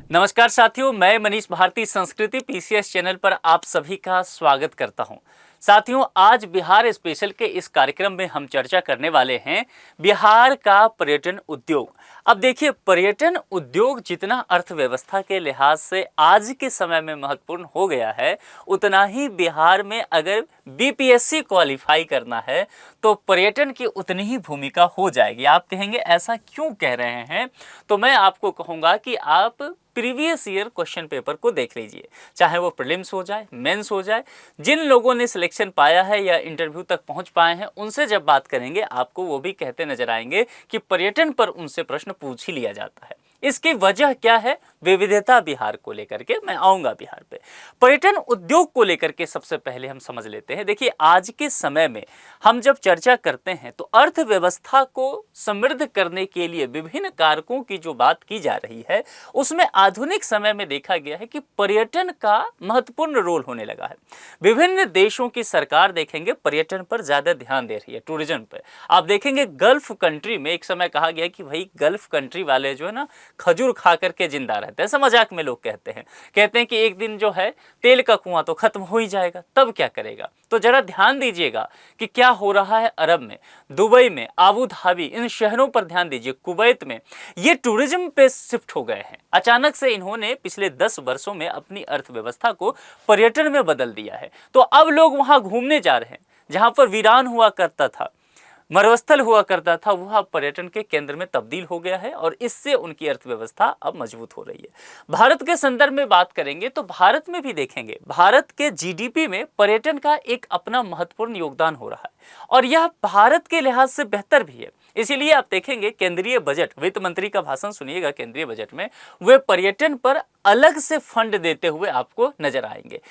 नमस्कार साथियों, मैं मनीष भारती संस्कृति पीसीएस चैनल पर आप सभी का स्वागत करता हूं। साथियों, आज बिहार स्पेशल के इस कार्यक्रम में हम चर्चा करने वाले हैं बिहार का पर्यटन उद्योग। अब देखिए, पर्यटन उद्योग जितना अर्थव्यवस्था के लिहाज से आज के समय में महत्वपूर्ण हो गया है, उतना ही बिहार में अगर बीपीएससी क्वालिफाई करना है तो पर्यटन की उतनी ही भूमिका हो जाएगी। आप कहेंगे ऐसा क्यों कह रहे हैं, तो मैं आपको कहूँगा कि आप प्रीवियस ईयर क्वेश्चन पेपर को देख लीजिए, चाहे वो प्रीलिम्स हो जाए, मेंस हो जाए। जिन लोगों ने सिलेक्शन पाया है या इंटरव्यू तक पहुंच पाए हैं, उनसे जब बात करेंगे आपको वो भी कहते नजर आएंगे कि पर्यटन पर उनसे प्रश्न पूछ ही लिया जाता है। इसकी वजह क्या है? विविधता बिहार को लेकर के मैं आऊंगा बिहार पे। पर्यटन उद्योग को लेकर के सबसे पहले हम समझ लेते हैं। देखिए, आज के समय में हम जब चर्चा करते हैं तो अर्थव्यवस्था को समृद्ध करने के लिए विभिन्न कारकों की जो बात की जा रही है, उसमें आधुनिक समय में देखा गया है कि पर्यटन का महत्वपूर्ण रोल होने लगा है। विभिन्न देशों की सरकार देखेंगे पर्यटन पर ज्यादा ध्यान दे रही है, टूरिज्म पर। आप देखेंगे गल्फ कंट्री में एक समय कहा गया कि भाई गल्फ कंट्री वाले जो है ना, खजूर खा करके जिंदा रहते हैं। ऐसा मजाक में लोग कहते हैं कि एक दिन जो है तेल का कुआं तो खत्म हो ही जाएगा, तब क्या करेगा? तो जरा ध्यान दीजिएगा कि क्या हो रहा है अरब में, दुबई में, आबू धाबी, इन शहरों पर ध्यान दीजिए। कुवैत में ये टूरिज्म पे शिफ्ट हो गए हैं। अचानक से इन्होंने पिछले 10 वर्षों में अपनी अर्थव्यवस्था को पर्यटन में बदल दिया है। तो अब लोग वहां घूमने जा रहे हैं। जहां पर वीरान हुआ करता था, मरुस्थल हुआ करता था, वह अब पर्यटन के केंद्र में तब्दील हो गया है और इससे उनकी अर्थव्यवस्था अब मजबूत हो रही है। भारत के संदर्भ में बात करेंगे तो भारत में भी देखेंगे, भारत के जीडीपी में पर्यटन का एक अपना महत्वपूर्ण योगदान हो रहा है और यह भारत के लिहाज से बेहतर भी है। इसीलिए आप देखेंगे केंद्रीय बजट, वित्त मंत्री का भाषण सुनिएगा केंद्रीय बजट में, वे पर्यटन पर अलग से फंड देते हुए आपको नजर आएंगे।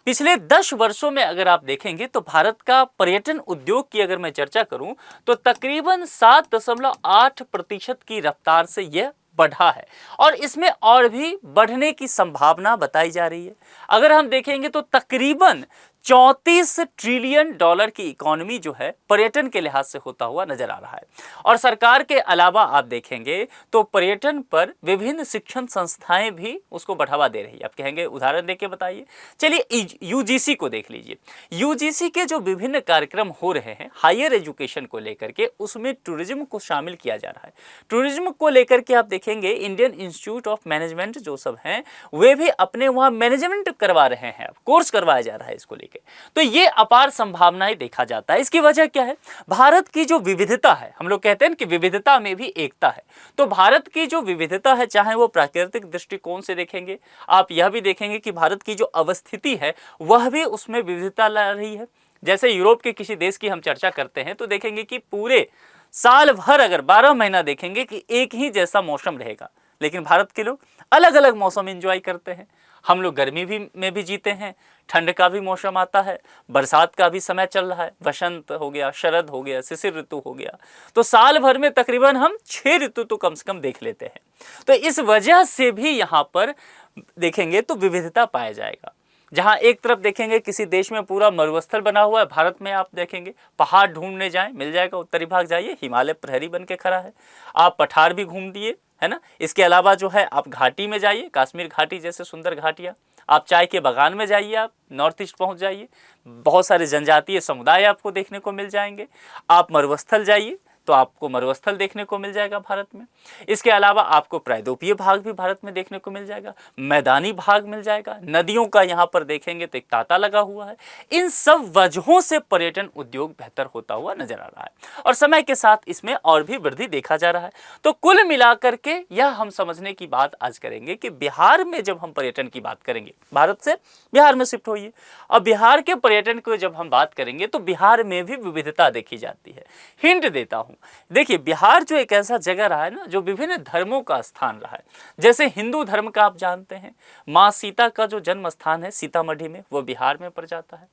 पिछले 10 वर्षों में अगर आप देखेंगे तो भारत का पर्यटन उद्योग की अगर मैं चर्चा करूं तो तकरीबन 7.8% की रफ्तार से यह बढ़ा है और इसमें और भी बढ़ने की संभावना बताई जा रही है। अगर हम देखेंगे तो तकरीबन 34 ट्रिलियन डॉलर की इकोनॉमी जो है पर्यटन के लिहाज से होता हुआ नजर आ रहा है। और सरकार के अलावा आप देखेंगे तो पर्यटन पर विभिन्न शिक्षण संस्थाएं भी उसको बढ़ावा दे रही है। आप कहेंगे उदाहरण देके बताइए। चलिए यूजीसी को देख लीजिए। यूजीसी के जो विभिन्न कार्यक्रम हो रहे हैं हायर एजुकेशन को लेकर के, उसमें टूरिज्म को शामिल किया जा रहा है। टूरिज्म को लेकर के आप देखेंगे इंडियन इंस्टीट्यूट ऑफ मैनेजमेंट जो सब हैं, वे भी अपने वहां मैनेजमेंट करवा रहे हैं, कोर्स करवाया जा रहा है इसको लेकर। तो ये अपार संभावनाएं देखा जाता है। इसकी वजह क्या है? भारत की जो विविधता है, हम लोग कहते हैं कि विविधता में भी एकता है। तो भारत की जो विविधता है, चाहे वो प्राकृतिक दृष्टिकोण से देखेंगे, आप यह भी देखेंगे कि भारत की जो अवस्थिति है वह भी उसमें विविधता ला रही है। जैसे यूरोप के किसी देश की हम चर्चा करते हैं तो देखेंगे कि पूरे साल भर अगर 12 महीना देखेंगे कि एक ही जैसा मौसम रहेगा, लेकिन भारत के लोग अलग अलग मौसम एंजॉय करते हैं। हम लोग गर्मी में भी जीते हैं, ठंड का भी मौसम आता है, बरसात का भी समय चल रहा है, वसंत हो गया, शरद हो गया, शिशिर ऋतु हो गया। तो साल भर में तकरीबन हम 6 ऋतु तो कम से कम देख लेते हैं। तो इस वजह से भी यहाँ पर देखेंगे तो विविधता पाया जाएगा। जहाँ एक तरफ देखेंगे किसी देश में पूरा मरुस्थल बना हुआ है, भारत में आप देखेंगे पहाड़ ढूंढने जाएं मिल जाएगा। उत्तरी भाग जाइए, हिमालय प्रहरी बन के खड़ा है। आप पठार भी घूम दिए, है ना। इसके अलावा जो है आप घाटी में जाइए, कश्मीर घाटी जैसे सुंदर घाटियाँ। आप चाय के बागान में जाइए, आप नॉर्थ ईस्ट पहुंच जाइए, बहुत सारे जनजातीय समुदाय आपको देखने को मिल जाएंगे। आप मरुस्थल जाइए तो आपको मरुस्थल देखने को मिल जाएगा भारत में। इसके अलावा आपको प्रायद्वीपीय भाग भी भारत में देखने को मिल जाएगा, मैदानी भाग मिल जाएगा, नदियों का यहाँ पर देखेंगे तो एक तांता लगा हुआ है। इन सब वजहों से पर्यटन उद्योग बेहतर होता हुआ नजर आ रहा है और समय के साथ इसमें और भी वृद्धि देखा जा रहा है। तो कुल मिलाकर के यह हम समझने की बात आज करेंगे कि बिहार में जब हम पर्यटन की बात करेंगे, भारत से बिहार में शिफ्ट होइए, और बिहार के पर्यटन को जब हम बात करेंगे तो बिहार में भी विविधता देखी जाती है। हिंट देता हूं, देखिए बिहार जो एक ऐसा जगह रहा है ना, जो विभिन्न धर्मों का स्थान रहा है। जैसे हिंदू धर्म का आप जानते हैं, माँ सीता का जो जन्म स्थान है सीतामढ़ी में, वो बिहार में पड़ जाता है।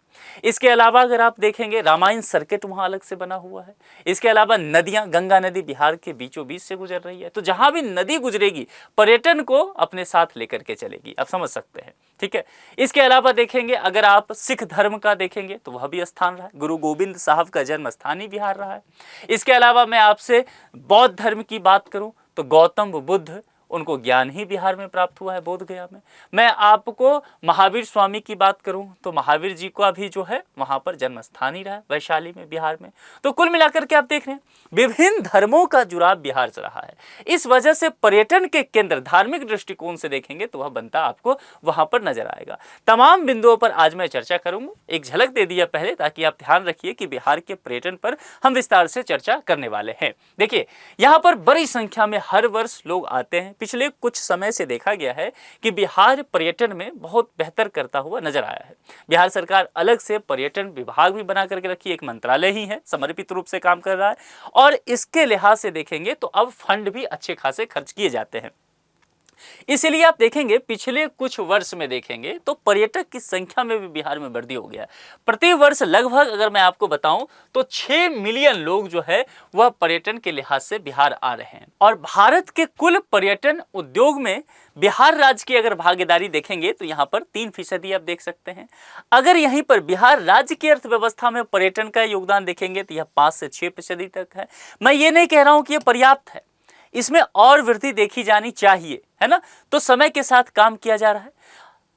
इसके अलावा अगर आप देखेंगे रामायण सर्किट वहाँ अलग से बना हुआ है। इसके अलावा नदियाँ, गंगा नदी बिहार के बीचों बीच से गुजर रही है। तो जहाँ भी नदी गुजरेगी पर्यटन को अपने साथ लेकर के चलेगी, आप समझ सकते हैं, ठीक है। इसके अलावा देखेंगे अगर आप सिख धर्म का देखेंगे तो वह भी स्थान रहा है, गुरु गोविंद साहब का जन्म स्थान ही बिहार रहा है। इसके अलावा मैं आपसे बौद्ध धर्म की बात करूं तो गौतम बुद्ध उनको ज्ञान ही बिहार में प्राप्त हुआ है, बोध गया में। मैं आपको महावीर स्वामी की बात करूं तो महावीर जी का भी जो है वहां पर जन्म स्थान ही रहा है, वैशाली में, बिहार में। तो कुल मिलाकर के आप देख रहे हैं विभिन्न धर्मों का जुड़ाव बिहार से रहा है। इस वजह से पर्यटन के केंद्र धार्मिक दृष्टिकोण से देखेंगे तो वह बनता आपको वहां पर नजर आएगा। तमाम बिंदुओं पर आज मैं चर्चा करूंगा, एक झलक दे दिया पहले ताकि आप ध्यान रखिए कि बिहार के पर्यटन पर हम विस्तार से चर्चा करने वाले हैं। देखिए यहाँ पर बड़ी संख्या में हर वर्ष लोग आते हैं। पिछले कुछ समय से देखा गया है कि बिहार पर्यटन में बहुत बेहतर करता हुआ नजर आया है। बिहार सरकार अलग से पर्यटन विभाग भी बना करके रखी, एक मंत्रालय ही है, समर्पित रूप से काम कर रहा है। और इसके लिहाज से देखेंगे तो अब फंड भी अच्छे खासे खर्च किए जाते हैं। इसलिए आप देखेंगे पिछले कुछ वर्ष में देखेंगे तो पर्यटक की संख्या में भी बिहार में वृद्धि हो गया है। प्रति वर्ष लगभग अगर मैं आपको बताऊं तो 6 मिलियन लोग जो है वह पर्यटन के लिहाज से बिहार आ रहे हैं। और भारत के कुल पर्यटन उद्योग में बिहार राज्य की अगर भागीदारी देखेंगे तो यहाँ पर 3% आप देख सकते हैं। अगर यहीं पर बिहार राज्य की अर्थव्यवस्था में पर्यटन का योगदान देखेंगे तो यह 5 से 6% तक है। मैं ये नहीं कह रहा हूं कि यह पर्याप्त है, इसमें और वृद्धि देखी जानी चाहिए, है ना। तो समय के साथ काम किया जा रहा है।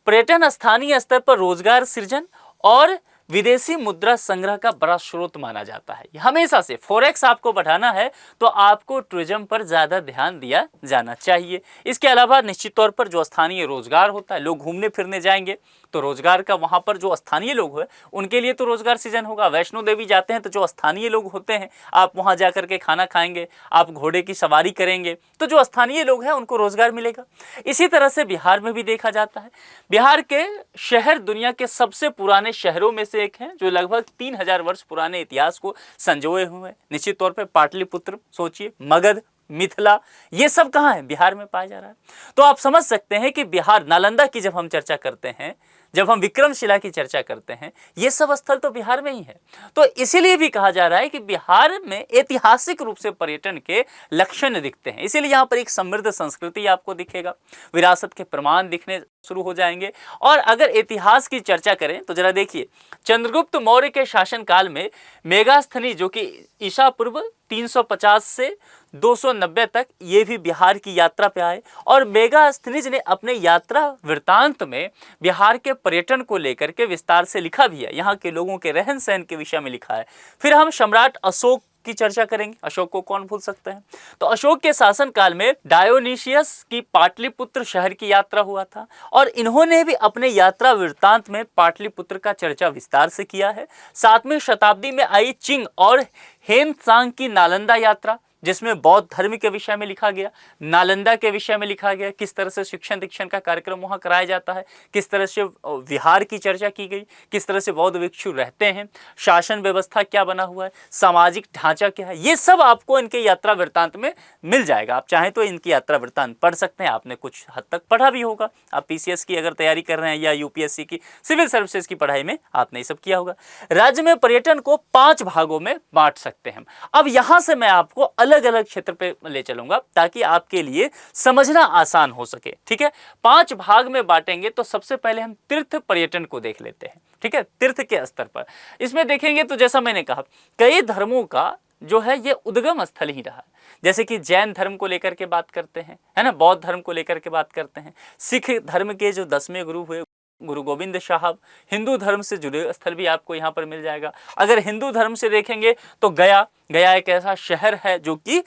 पर्यटन स्थानीय स्तर पर रोजगार सृजन और विदेशी मुद्रा संग्रह का बड़ा स्रोत माना जाता है। हमेशा से फॉरेक्स आपको बढ़ाना है तो आपको टूरिज्म पर ज़्यादा ध्यान दिया जाना चाहिए। इसके अलावा निश्चित तौर पर जो स्थानीय रोजगार होता है, लोग घूमने फिरने जाएंगे तो रोजगार का वहाँ पर जो स्थानीय लोग हैं उनके लिए तो रोजगार सृजन होगा। वैष्णो देवी जाते हैं तो जो स्थानीय लोग होते हैं, आप वहाँ जा करके खाना खाएंगे, आप घोड़े की सवारी करेंगे तो जो स्थानीय लोग हैं उनको रोजगार मिलेगा। इसी तरह से बिहार में भी देखा जाता है। बिहार के शहर दुनिया के सबसे पुराने शहरों में से एक हैं, जो लगभग 3000 वर्ष पुराने इतिहास को संजोए हुए हैं। निश्चित तौर पर पाटलिपुत्र सोचिए, मगध, मिथिला, ये सब कहाँ है? बिहार में पाया जा रहा है। तो आप समझ सकते हैं कि बिहार, नालंदा की जब हम चर्चा करते हैं, जब हम विक्रमशिला की चर्चा करते हैं, ये सब स्थल तो बिहार में ही है। तो इसीलिए भी कहा जा रहा है कि बिहार में ऐतिहासिक रूप से पर्यटन के लक्षण दिखते हैं। इसीलिए यहाँ पर एक समृद्ध संस्कृति आपको दिखेगा, विरासत के प्रमाण दिखने शुरू हो जाएंगे। और अगर इतिहास की चर्चा करें तो जरा देखिए, चंद्रगुप्त मौर्य के शासनकाल में मेगास्थनी, जो कि ईसा पूर्व 350 से 290 तक, ये भी बिहार की यात्रा पे आए। और मेगास्थनीज ने अपने यात्रा वृत्तांत में बिहार के पर्यटन को लेकर के विस्तार से लिखा भी है, यहाँ के लोगों के रहन सहन के विषय में लिखा है। फिर हम सम्राट अशोक की चर्चा करेंगे। अशोक को कौन भूल सकते हैं। तो अशोक के शासनकाल में डायोनिशियस की पाटलिपुत्र शहर की यात्रा हुआ था और इन्होंने भी अपने यात्रा वृत्तांत में पाटलिपुत्र का चर्चा विस्तार से किया है। 7वीं शताब्दी में आई चिंग और हेनसांग की नालंदा यात्रा, जिसमें बौद्ध धर्म के विषय में लिखा गया, नालंदा के विषय में लिखा गया, किस तरह से शिक्षण दीक्षण का कार्यक्रम वहाँ कराया जाता है, किस तरह से विहार की चर्चा की गई, किस तरह से बौद्ध भिक्षु रहते हैं, शासन व्यवस्था क्या बना हुआ है, सामाजिक ढांचा क्या है, ये सब आपको इनके यात्रा वृत्तांत में मिल जाएगा। आप चाहें तो इनकी यात्रा वृत्तांत पढ़ सकते हैं, आपने कुछ हद तक पढ़ा भी होगा। आप पीसीएस की अगर तैयारी कर रहे हैं या यूपीएससी की सिविल सर्विसेज की पढ़ाई में आपने ये सब किया होगा। राज्य में पर्यटन को 5 भागों में बांट सकते हैं। अब यहाँ से मैं आपको अलग अलग क्षेत्र पे ले चलूंगा ताकि आपके लिए समझना आसान हो सके। ठीक है, 5 भाग में बांटेंगे। तो सबसे पहले हम तीर्थ पर्यटन को देख लेते हैं। ठीक है, तीर्थ के स्तर पर इसमें देखेंगे तो जैसा मैंने कहा, कई धर्मों का जो है ये उद्गम स्थल ही रहा है। जैसे कि जैन धर्म को लेकर के बात करते हैं, है ना, बौद्ध धर्म को लेकर के बात करते हैं, सिख धर्म के जो 10वें गुरु हुए गुरु गोविंद साहब, हिंदू धर्म से जुड़े स्थल भी आपको यहाँ पर मिल जाएगा। अगर हिंदू धर्म से देखेंगे तो गया एक ऐसा शहर है जो कि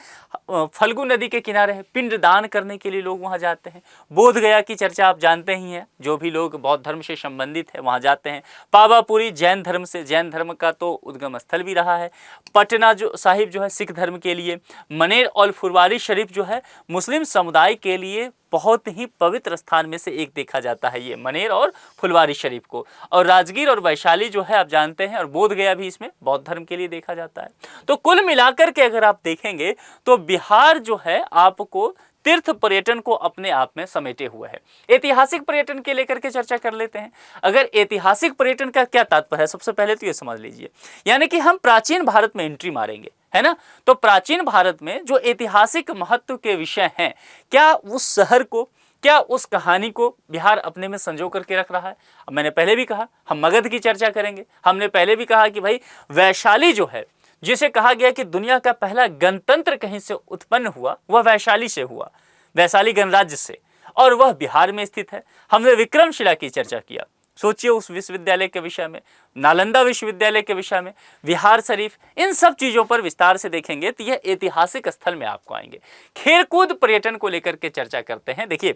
फल्गु नदी के किनारे है। पिंड दान करने के लिए लोग वहाँ जाते हैं। बोध गया की चर्चा आप जानते ही हैं, जो भी लोग बौद्ध धर्म से संबंधित है वहाँ जाते हैं। पावापुरी जैन धर्म से, जैन धर्म का तो उद्गम स्थल भी रहा है। पटना जो साहिब जो है सिख धर्म के लिए, मनेर और फुलवारी शरीफ जो है मुस्लिम समुदाय के लिए बहुत ही पवित्र स्थान में से एक देखा जाता है, ये मनेर और फुलवारी शरीफ को। और राजगीर और वैशाली जो है आप जानते हैं, और बोध गया भी इसमें बौद्ध धर्म के लिए देखा जाता है। तो कुल मिलाकर के अगर आप देखेंगे तो बिहार जो है आपको तीर्थ पर्यटन को अपने आप में समेटे हुए है। ऐतिहासिक पर्यटन के लेकर के चर्चा कर लेते हैं। अगर ऐतिहासिक पर्यटन का क्या तात्पर्य है, सबसे पहले तो ये समझ लीजिए, यानी कि हम प्राचीन भारत में एंट्री मारेंगे, है ना। तो प्राचीन भारत में जो ऐतिहासिक महत्व के विषय हैं, क्या उस शहर को, क्या उस कहानी को बिहार अपने में संजो करके रख रहा है। अब मैंने पहले भी कहा हम मगध की चर्चा करेंगे। हमने पहले भी कहा कि भाई वैशाली जो है, जिसे कहा गया कि दुनिया का पहला गणतंत्र कहीं से उत्पन्न हुआ, वह वैशाली से हुआ। वैशाली गणराज्य से, और वह बिहार में स्थित है। हमने विक्रमशिला की चर्चा किया, सोचिए उस विश्वविद्यालय के विषय में, नालंदा विश्वविद्यालय के विषय में, बिहार शरीफ, इन सब चीज़ों पर विस्तार से देखेंगे तो यह ऐतिहासिक स्थल में आपको आएंगे। खेलकूद पर्यटन को लेकर के चर्चा करते हैं। देखिए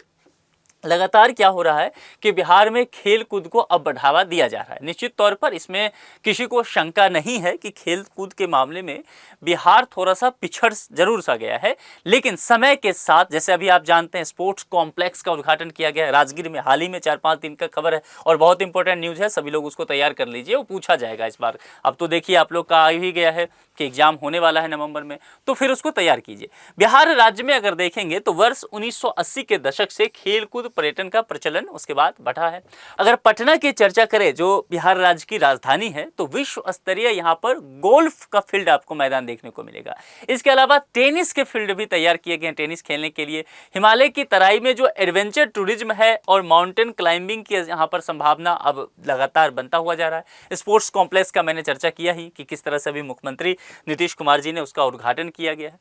लगातार क्या हो रहा है कि बिहार में खेल कूद को अब बढ़ावा दिया जा रहा है। निश्चित तौर पर इसमें किसी को शंका नहीं है कि खेल कूद के मामले में बिहार थोड़ा सा पिछड़ जरूर सा गया है, लेकिन समय के साथ, जैसे अभी आप जानते हैं स्पोर्ट्स कॉम्प्लेक्स का उद्घाटन किया गया है राजगीर में, हाल ही में 4-5 दिन का खबर है और बहुत इंपॉर्टेंट न्यूज़ है, सभी लोग उसको तैयार कर लीजिए, वो पूछा जाएगा इस बार। अब तो देखिए आप लोग का आ ही गया है कि एग्जाम होने वाला है नवंबर में, तो फिर उसको तैयार कीजिए। बिहार राज्य में अगर देखेंगे तो वर्ष 1980 के दशक से खेल कूद पर्यटन का प्रचलन उसके बाद बढ़ा है। अगर पटना की चर्चा करें जो बिहार राज्य की राजधानी है, तो विश्व स्तरीय यहाँ पर गोल्फ का फील्ड आपको मैदान देखने को मिलेगा। इसके अलावा टेनिस के फील्ड भी तैयार किए गए हैं टेनिस खेलने के लिए। हिमालय की तराई में जो एडवेंचर टूरिज्म है और माउंटेन क्लाइंबिंग की यहाँ पर संभावना अब लगातार बनता हुआ जा रहा है। स्पोर्ट्स कॉम्प्लेक्स का मैंने चर्चा किया ही कि किस तरह से अभी मुख्यमंत्री नीतीश कुमार जी ने उसका उद्घाटन किया गया है।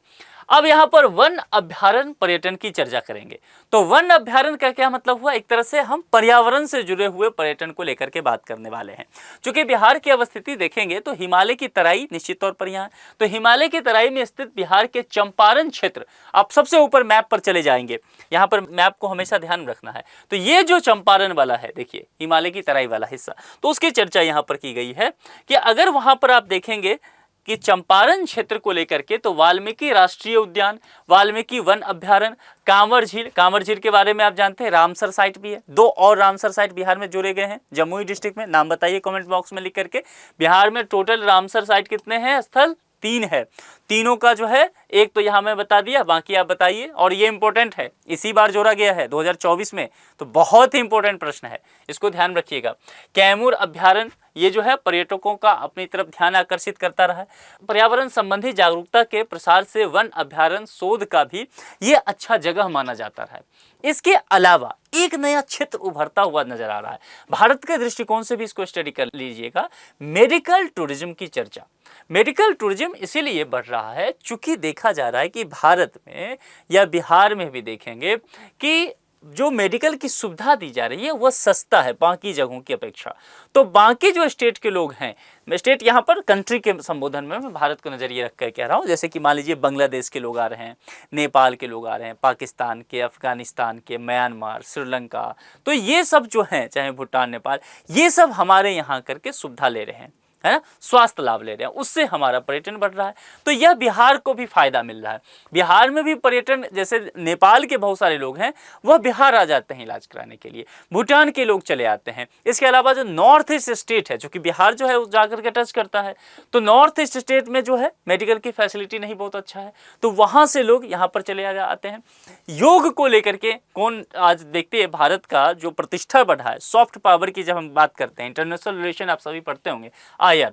अब यहाँ पर वन अभ्यारण्य पर्यटन की चर्चा करेंगे। तो वन अभ्यारण्य का क्या मतलब हुआ, एक तरह से हम पर्यावरण से जुड़े हुए पर्यटन को लेकर के बात करने वाले हैं। चूंकि बिहार की अवस्थिति देखेंगे तो हिमालय की तराई निश्चित तौर पर यहाँ, तो हिमालय की तराई में स्थित बिहार के चंपारण क्षेत्र, आप सबसे ऊपर मैप पर चले जाएंगे, यहाँ पर मैप को हमेशा ध्यान रखना है। तो ये जो चंपारण वाला है, देखिए हिमालय की तराई वाला हिस्सा, तो उसकी चर्चा यहाँ पर की गई है कि अगर वहाँ पर आप देखेंगे कि चंपारण क्षेत्र को लेकर के, तो वाल्मीकि राष्ट्रीय उद्यान, वाल्मीकि वन अभ्यारण्य, कांवर झील के बारे में आप जानते हैं, रामसर साइट भी है। 2 और रामसर साइट बिहार में जोड़े गए हैं जमुई डिस्ट्रिक्ट में, नाम बताइए कमेंट बॉक्स में लिख करके। बिहार में टोटल रामसर साइट कितने हैं स्थल, 3 है। तीनों का जो है एक तो यहाँ मैं बता दिया, बाकी आप बताइए। और ये इंपॉर्टेंट है, इसी बार जोड़ा गया है 2024 में, तो बहुत ही इंपॉर्टेंट प्रश्न है, इसको ध्यान रखिएगा। कैमूर अभ्यारण्य ये जो है पर्यटकों का अपनी तरफ ध्यान आकर्षित करता रहा है। पर्यावरण संबंधी जागरूकता के प्रसार से वन अभ्यारण्य शोध का भी ये अच्छा जगह माना जाता रहा है। इसके अलावा एक नया क्षेत्र उभरता हुआ नजर आ रहा है, भारत के दृष्टिकोण से भी इसको स्टडी कर लीजिएगा, मेडिकल टूरिज्म की चर्चा। मेडिकल टूरिज्म इसीलिए बढ़ रहा है चूंकि देखा जा रहा है कि भारत में या बिहार में भी देखेंगे कि जो मेडिकल की सुविधा दी जा रही है वह सस्ता है बाकी जगहों की अपेक्षा। तो बाकी जो स्टेट के लोग हैं, स्टेट यहाँ पर कंट्री के संबोधन में मैं भारत को नजरिए रख कर कह रहा हूँ, जैसे कि मान लीजिए बांग्लादेश के लोग आ रहे हैं, नेपाल के लोग आ रहे हैं, पाकिस्तान के, अफगानिस्तान के, म्यांमार, श्रीलंका, तो ये सब जो हैं, चाहे भूटान, नेपाल, ये सब हमारे यहाँ करके सुविधा ले रहे हैं, है ना, स्वास्थ्य लाभ ले रहे हैं, उससे हमारा पर्यटन बढ़ रहा है। तो यह बिहार को भी फायदा मिल रहा है। बिहार में भी पर्यटन, जैसे नेपाल के बहुत सारे लोग हैं वह बिहार आ जाते हैं इलाज कराने के लिए, भूटान के लोग चले आते हैं। इसके अलावा जो नॉर्थ ईस्ट स्टेट है, जो कि बिहार जो है उस जाकर के टच करता है, तो नॉर्थ ईस्ट स्टेट में जो है मेडिकल की फैसिलिटी नहीं बहुत अच्छा है, तो वहाँ से लोग यहाँ पर चले आते हैं। योग को लेकर के कौन आज देखते हैं, भारत का जो प्रतिष्ठा बढ़ा है, सॉफ्ट पावर की जब हम बात करते हैं, इंटरनेशनल रिलेशन आप सभी पढ़ते होंगे यार,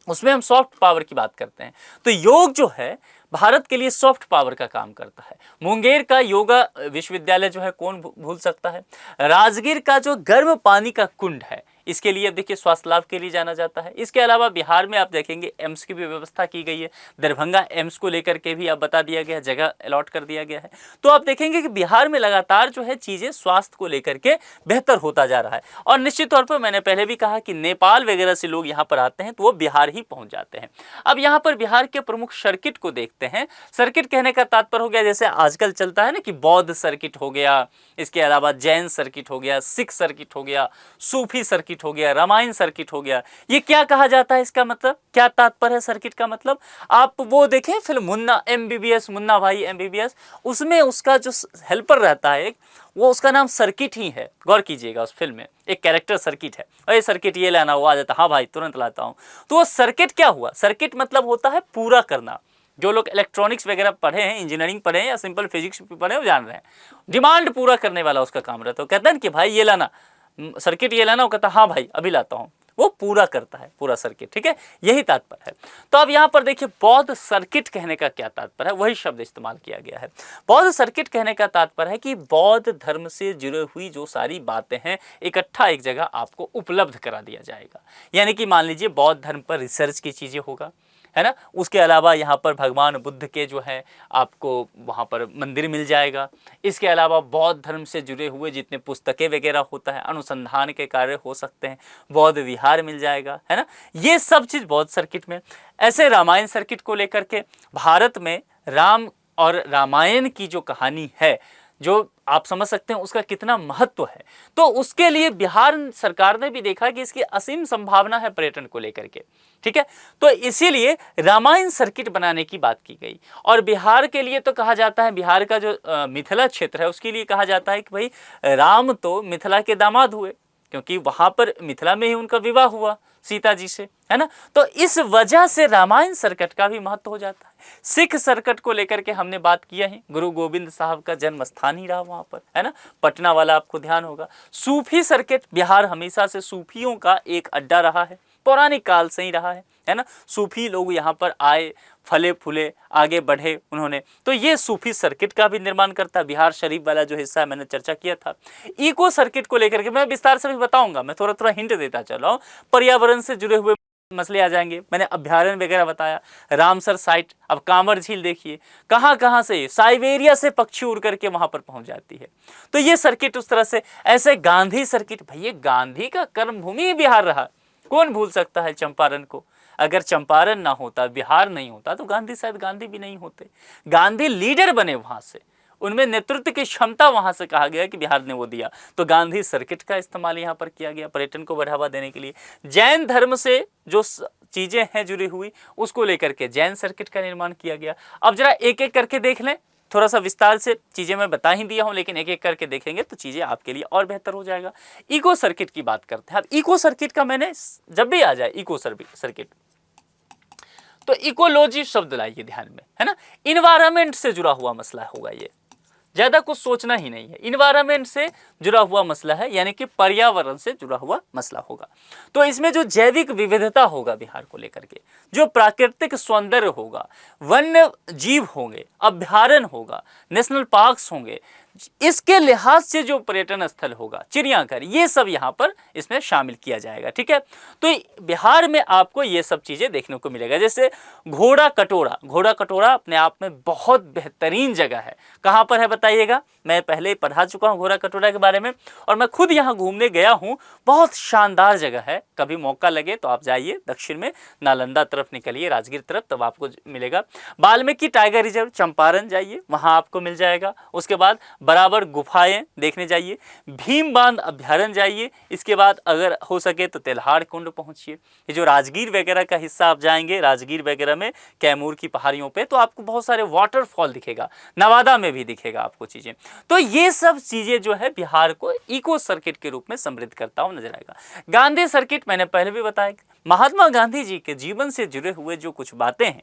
उसमें हम सॉफ्ट पावर की बात करते हैं, तो योग जो है भारत के लिए सॉफ्ट पावर का काम करता है। मुंगेर का योगा विश्वविद्यालय जो है कौन भूल सकता है। राजगीर का जो गर्म पानी का कुंड है, इसके लिए अब देखिए स्वास्थ्य लाभ के लिए जाना जाता है। इसके अलावा बिहार में आप देखेंगे एम्स की भी व्यवस्था की गई है, दरभंगा एम्स को लेकर के भी अब बता दिया गया है, जगह अलॉट कर दिया गया है। तो आप देखेंगे कि बिहार में लगातार जो है चीज़ें स्वास्थ्य को लेकर के बेहतर होता जा रहा है। और निश्चित तौर पर मैंने पहले भी कहा कि नेपाल वगैरह से लोग यहाँ पर आते हैं तो वो बिहार ही पहुँच जाते हैं। अब यहाँ पर बिहार के प्रमुख सर्किट को देखते हैं। सर्किट कहने का तात्पर्य हो गया, जैसे आजकल चलता है ना कि बौद्ध सर्किट हो गया, इसके अलावा जैन सर्किट हो गया, सिख सर्किट हो गया, सूफी सर्किट हो गया, रामायण सर्किट हो गया। ये क्या कहा जाता है, इसका मतलब क्या तात्पर्य है सर्किट का मतलब? आप वो देखें फिल्म मुन्ना MBBS, मुन्ना भाई MBBS, उसमें उसका जो हेल्पर रहता है वो उसका नाम सर्किट ही है। गौर कीजिएगा, उस फिल्म में एक कैरेक्टर सर्किट है, अरे सर्किट ये लाना, वो आ जाता, हाँ भाई तुरंत लाता हूँ। तो वो सर्किट क्या हुआ, सर्किट मतलब होता है पूरा करना। जो लोग इलेक्ट्रॉनिक्स वगैरह पढ़े हैं, इंजीनियरिंग पढ़े हैं या सिंपल फिजिक्स पढ़े हैं, वो जान रहे हैं, डिमांड पूरा करने वाला उसका काम रहता है। कहता है कि भाई ये लाना सर्किट, ये लाना, वो कहता हाँ भाई अभी लाता हूँ, वो पूरा करता है पूरा सर्किट। ठीक है, यही तात्पर्य है। तो अब यहाँ पर देखिए बौद्ध सर्किट कहने का क्या तात्पर्य है, वही शब्द इस्तेमाल किया गया है। बौद्ध सर्किट कहने का तात्पर्य है कि बौद्ध धर्म से जुड़ी हुई जो सारी बातें हैं इकट्ठा एक जगह आपको उपलब्ध करा दिया जाएगा। यानी कि मान लीजिए बौद्ध धर्म पर रिसर्च की चीज़ें होगा, है ना। उसके अलावा यहाँ पर भगवान बुद्ध के जो है आपको वहाँ पर मंदिर मिल जाएगा। इसके अलावा बौद्ध धर्म से जुड़े हुए जितने पुस्तकें वगैरह होता है, अनुसंधान के कार्य हो सकते हैं, बौद्ध विहार मिल जाएगा, है ना। ये सब चीज़ बौद्ध सर्किट में। ऐसे रामायण सर्किट को लेकर के भारत में राम और रामायण की जो कहानी है, जो आप समझ सकते हैं उसका कितना महत्व है। तो उसके लिए बिहार सरकार ने भी देखा कि इसकी असीम संभावना है पर्यटन को लेकर के, ठीक है। तो इसीलिए रामायण सर्किट बनाने की बात की गई। और बिहार के लिए तो कहा जाता है, बिहार का जो मिथिला क्षेत्र है उसके लिए कहा जाता है कि भाई राम तो मिथिला के दामाद हुए, क्योंकि वहां पर मिथिला में ही उनका विवाह हुआ सीता जी से, है ना। तो इस वजह से रामायण सर्किट का भी महत्व हो जाता है। सिख सर्किट को लेकर के हमने बात किया है, गुरु गोविंद साहब का जन्म स्थान ही रहा वहां पर, है ना। पटना वाला आपको ध्यान होगा। सूफी सर्किट, बिहार हमेशा से सूफियों का एक अड्डा रहा है, पौराणिक काल से ही रहा है ना। सूफी लोग यहाँ पर आए, फले फूले, आगे बढ़े उन्होंने, तो ये सूफी सर्किट का भी निर्माण करता है। बिहार शरीफ वाला जो हिस्सा है मैंने चर्चा किया था। इको सर्किट को लेकर के मैं विस्तार से भी बताऊंगा, मैं थोड़ा थोड़ा हिंट देता चल रहा हूँ। पर्यावरण से जुड़े हुए मसले आ जाएंगे, मैंने अभ्यारण्य वगैरह बताया, रामसर साइट। अब कांवर झील देखिए कहाँ कहाँ से, साइबेरिया से पक्षी उड़ करके वहां पर पहुंच जाती है। तो ये सर्किट उस तरह से। ऐसे गांधी सर्किट, भैया गांधी का कर्मभूमि बिहार रहा, कौन भूल सकता है चंपारण को। अगर चंपारण ना होता, बिहार नहीं होता, तो गांधी शायद गांधी भी नहीं होते। गांधी लीडर बने वहां से, उनमें नेतृत्व की क्षमता वहां से कहा गया कि बिहार ने वो दिया। तो गांधी सर्किट का इस्तेमाल यहाँ पर किया गया पर्यटन को बढ़ावा देने के लिए। जैन धर्म से जो चीजें हैं जुड़ी हुई, उसको लेकर के जैन सर्किट का निर्माण किया गया। अब जरा एक एक करके देख लें, थोड़ा सा विस्तार से चीजें मैं बता ही दिया हूं, लेकिन एक एक करके देखेंगे तो चीजें आपके लिए और बेहतर हो जाएगा। इको सर्किट की बात करते हैं। अब इको सर्किट का मैंने जब भी आ जाए इको सर्किट, तो इकोलॉजी शब्द लाइए ध्यान में, है ना। इन्वायरमेंट से जुड़ा हुआ मसला होगा, ये ज्यादा कुछ सोचना ही नहीं है। इन्वायरमेंट से जुड़ा हुआ मसला है, यानी कि पर्यावरण से जुड़ा हुआ मसला होगा। तो इसमें जो जैविक विविधता होगा बिहार को लेकर के, जो प्राकृतिक सौंदर्य होगा, वन्य जीव होंगे, अभ्यारण्य होगा, नेशनल पार्क्स होंगे, इसके लिहाज से जो पर्यटन स्थल होगा, चिड़ियाघर, ये सब यहाँ पर इसमें शामिल किया जाएगा, ठीक है। तो बिहार में आपको ये सब चीजें देखने को मिलेगा। जैसे घोड़ा कटोरा, घोड़ा कटोरा अपने आप में बहुत बेहतरीन जगह है। कहाँ पर है बताइएगा, मैं पहले ही पढ़ा चुका हूँ घोड़ा कटोरा के बारे में, और मैं खुद यहाँ घूमने गया हूँ। बहुत शानदार जगह है, कभी मौका लगे तो आप जाइए दक्षिण में, नालंदा तरफ निकलिए, राजगीर तरफ, तब आपको मिलेगा। वाल्मीकि टाइगर रिजर्व चंपारण जाइए, वहाँ आपको मिल जाएगा। उसके बाद बराबर गुफाएं देखने जाइए, भीम बांध अभ्यारण्य जाइए। इसके बाद अगर हो सके तो तेल्हाड़ कुंड पहुंचिए। ये जो राजगीर वगैरह का हिस्सा आप जाएंगे, राजगीर वगैरह में कैमूर की पहाड़ियों पे, तो आपको बहुत सारे वाटरफॉल दिखेगा, नवादा में भी दिखेगा आपको चीजें। तो ये सब चीजें जो है बिहार को इको सर्किट के रूप में समृद्ध करता हुआ नजर आएगा। गांधी सर्किट मैंने पहले भी बताया, महात्मा गांधी जी के जीवन से जुड़े हुए जो कुछ बातें हैं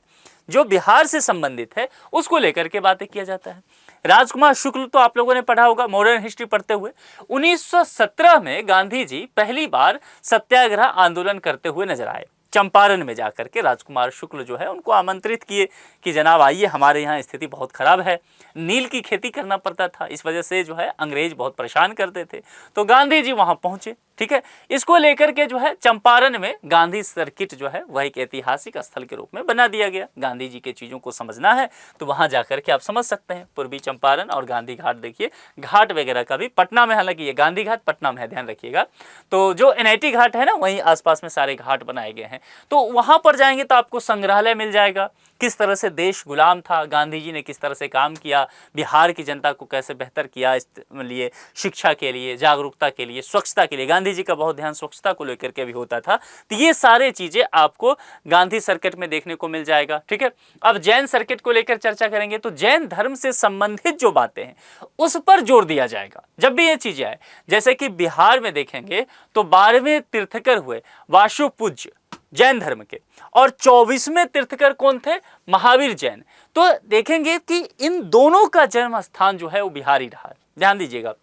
जो बिहार से संबंधित है, उसको लेकर के बातें किया जाता है। राजकुमार शुक्ल तो आप लोगों ने पढ़ा होगा मॉडर्न हिस्ट्री पढ़ते हुए। 1917 में गांधी जी पहली बार सत्याग्रह आंदोलन करते हुए नजर आए। चंपारण में जाकर के राजकुमार शुक्ल जो है उनको आमंत्रित किए कि जनाब आइए, हमारे यहाँ स्थिति बहुत खराब है, नील की खेती करना पड़ता था, इस वजह से जो है अंग्रेज बहुत परेशान करते थे। तो गांधी जी वहाँ पहुँचे, ठीक है। इसको लेकर के जो है चंपारण में गांधी सर्किट जो है वह एक ऐतिहासिक स्थल के रूप में बना दिया गया। गांधी जी के चीज़ों को समझना है तो वहाँ जाकर के आप समझ सकते हैं। पूर्वी चंपारण और गांधी घाट देखिए, घाट वगैरह का भी पटना में, हालांकि ये गांधी घाट पटना में है, ध्यान रखिएगा। तो जो NIT घाट है ना, वहीं आसपास में सारे घाट बनाए गए हैं। तो वहाँ पर जाएंगे तो आपको संग्रहालय मिल जाएगा, किस तरह से देश गुलाम था, गांधी जी ने किस तरह से काम किया, बिहार की जनता को कैसे बेहतर किया, इस लिए शिक्षा के लिए, जागरूकता के लिए, स्वच्छता के लिए। गांधी जी का बहुत ध्यान स्वच्छता को लेकर के भी होता था। तो ये सारे चीजें आपको गांधी सर्किट में देखने को मिल जाएगा, ठीक है। अब जैन सर्किट को लेकर चर्चा करेंगे तो जैन धर्म से संबंधित जो बातें हैं उस पर जोर दिया जाएगा जब भी ये चीजें आए। जैसे कि बिहार में देखेंगे तो 12वें तीर्थकर हुए वासुपूज्य जैन धर्म के, और 24वें तीर्थकर कौन थे, महावीर जैन। तो देखेंगे कि इन दोनों का जन्म स्थान जो है वो बिहार ही रहा। ध्यान दीजिएगा,